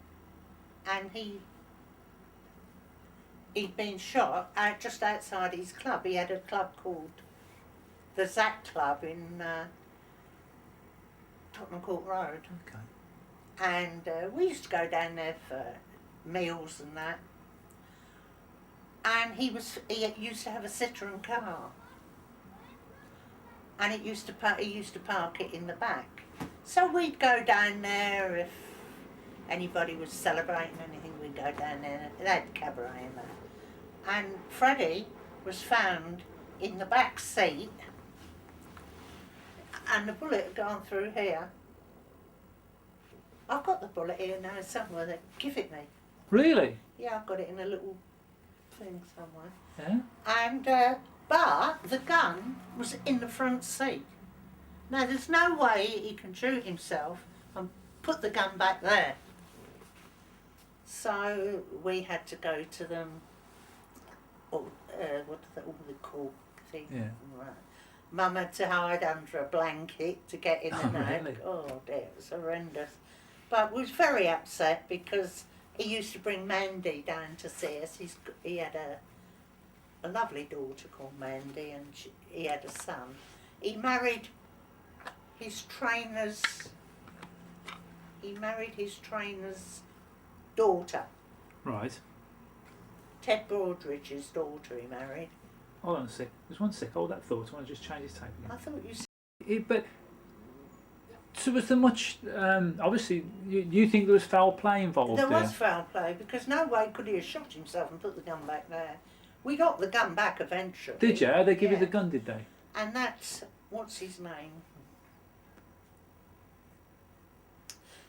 and he'd been shot just outside his club. He had a club called the Zack Club in Tottenham Court Road. Okay. And we used to go down there for meals and that. And he used to have a Citroen car. And he used to park it in the back. So we'd go down there if anybody was celebrating anything. We'd go down there. They had cabaret and that. And Freddie was found in the back seat, and the bullet had gone through here. I've got the bullet here now somewhere. They give it me. Really? Yeah, I've got it in a little thing somewhere. Yeah. And but the gun was in the front seat. Now there's no way he can shoot himself and put the gun back there. So we had to go to them. What do they call thing? Yeah. Right. Mum had to hide under a blanket to get in and out. Really? Oh dear, it was horrendous. But we was very upset because he used to bring Mandy down to see us. He had a lovely daughter called Mandy, and he had a son. He married his trainer's daughter. Right. Ted Broadridge's daughter he married. Hold on a sec. Just one sec. Hold that thought. I want to just change his tape again. I thought you said... But so was there much? Obviously, you think there was foul play involved There was foul play, because no way could he have shot himself and put the gun back there. We got the gun back eventually. Did you? They give you Yeah. the gun, did they? And that's, what's his name?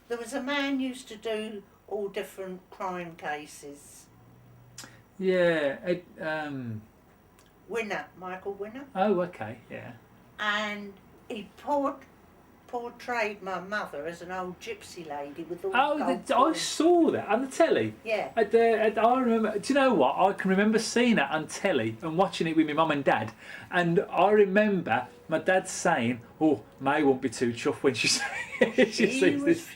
There was a man used to do all different crime cases. Yeah. Winner, Michael Winner. Oh, okay. Yeah. And he portrayed my mother as an old gypsy lady with all Oh, gold I coins. saw that on the telly. Yeah. I remember. Do you know what? I can remember seeing it on telly and watching it with my mum and dad. And I remember my dad saying, "Oh, May won't be too chuffed when she sees this."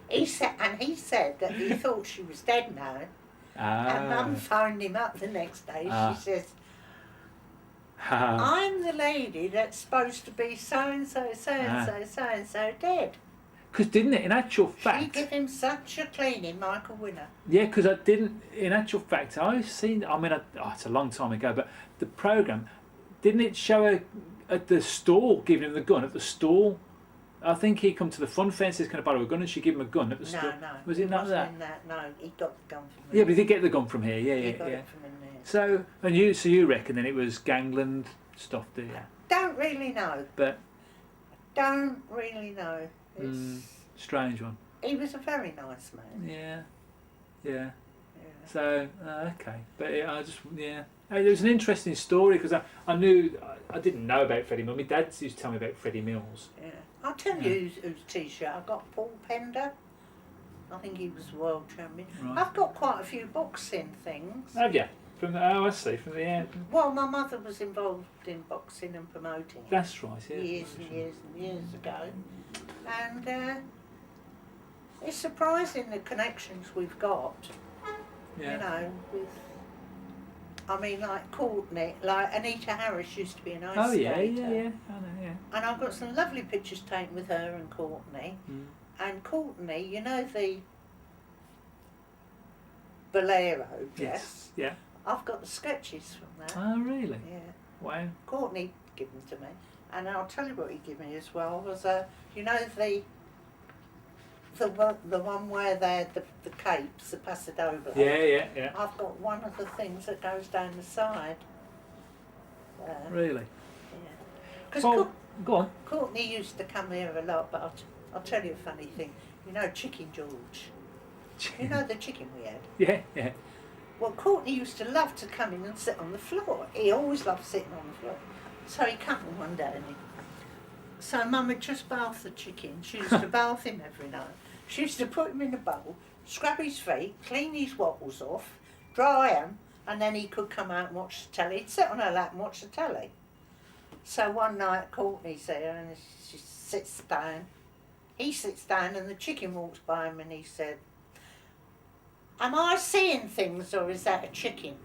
He said that he thought she was dead now. And Mum phoned him up the next day. She says, I'm the lady that's supposed to be so-and-so, so-and-so, so-and-so dead. Because didn't it, in actual fact... She gave him such a cleaning, Michael Winner. Yeah, because I didn't... In actual fact, I've seen... I mean, it's a long time ago, but the programme, didn't it show her at the stall, giving him the gun at the stall? I think he come to the front fence, he's going to borrow a gun, and she gave him a gun at the stall. No. Was it not that? No, he got the gun from me. Yeah, but he did get the gun from here, He got yeah. it from in there. So you reckon then it was gangland stuff, do you? Don't really know. But Don't really know. It's, strange one. he was a very nice man. Yeah. Yeah. So okay, but it was an interesting story because I didn't know about Freddie Mills. My dad used to tell me about Freddie Mills. Yeah. I'll tell you whose T-shirt I got. Paul Pender. I think he was world champion. Right. I've got quite a few boxing things. Have you? I see. From the end. Well, my mother was involved in boxing and promoting it That's right. Yeah. years and years and years ago, and it's surprising the connections we've got. Yeah. You know, with. I mean, like Courtney, like Anita Harris used to be an ice Oh skater. yeah. I know. Yeah. And I've got some lovely pictures taken with her and Courtney. And Courtney, you know the bolero dress? Yes. Yeah. I've got the sketches from that. Oh really? Yeah. Wow. Courtney gave them to me. And I'll tell you what he gave me as well was, you know the one where they're the capes, the Paso Yeah. I've got one of the things that goes down the side. There. Really? Yeah. Because Well, go on. Courtney used to come here a lot, but I'll tell you a funny thing. You know Chicken George? You know the chicken we had? Yeah. Well, Courtney used to love to come in and sit on the floor. He always loved sitting on the floor. So he come in one day and so Mum had just bathed the chicken. She used to bath him every night. She used to put him in a bowl, scrub his feet, clean his wattles off, dry them, and then he could come out and watch the telly. He'd sit on her lap and watch the telly. So one night Courtney's there and she sits down. He sits down and the chicken walks by him and he said, "Am I seeing things or is that a chicken?"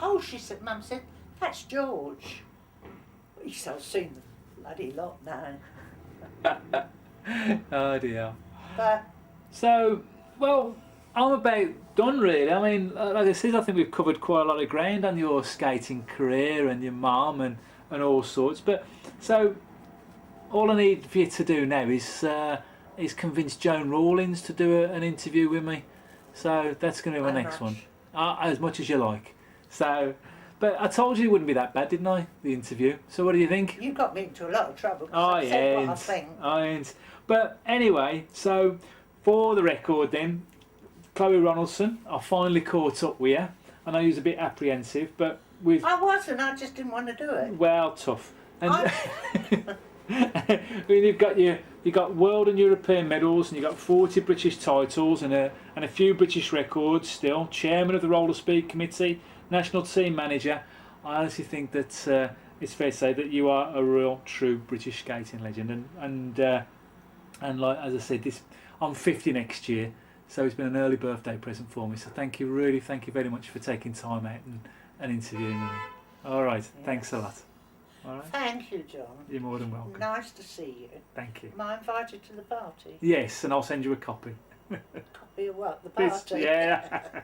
"Oh," she said, Mum said, "that's George." He said, "I've seen the bloody lot now." Oh dear. But So, well, I'm about done really. I mean, like I said, I think we've covered quite a lot of ground on your skating career and your mum and all sorts. But so, all I need for you to do now is convince Joan Rawlins to do an interview with me. So that's going to be my How next much? one. As much as you like. So, but I told you it wouldn't be that bad, didn't I? The interview. So what do you think? you got me into a lot of trouble. 'Cause Oh, I said what I think. I ain't. But anyway, so for the record then, Chloe Ronaldson, I finally caught up with you. I know you was a bit apprehensive, but with I wasn't. I just didn't want to do it. well, tough. And I mean, you got world and European medals, and you got 40 British titles, and a few British records. Still, chairman of the roller speed committee, national team manager. I honestly think that it's fair to say that you are a real, true British skating legend. And like as I said, I'm 50 next year, so it's been an early birthday present for me. So thank you very much for taking time out and interviewing me. All right, thanks a lot. All right, Thank you, John. you're more than welcome. Nice to see you. Thank you. Am I invited to the party? Yes, and I'll send you a copy. Copy of what? The This- party? yeah.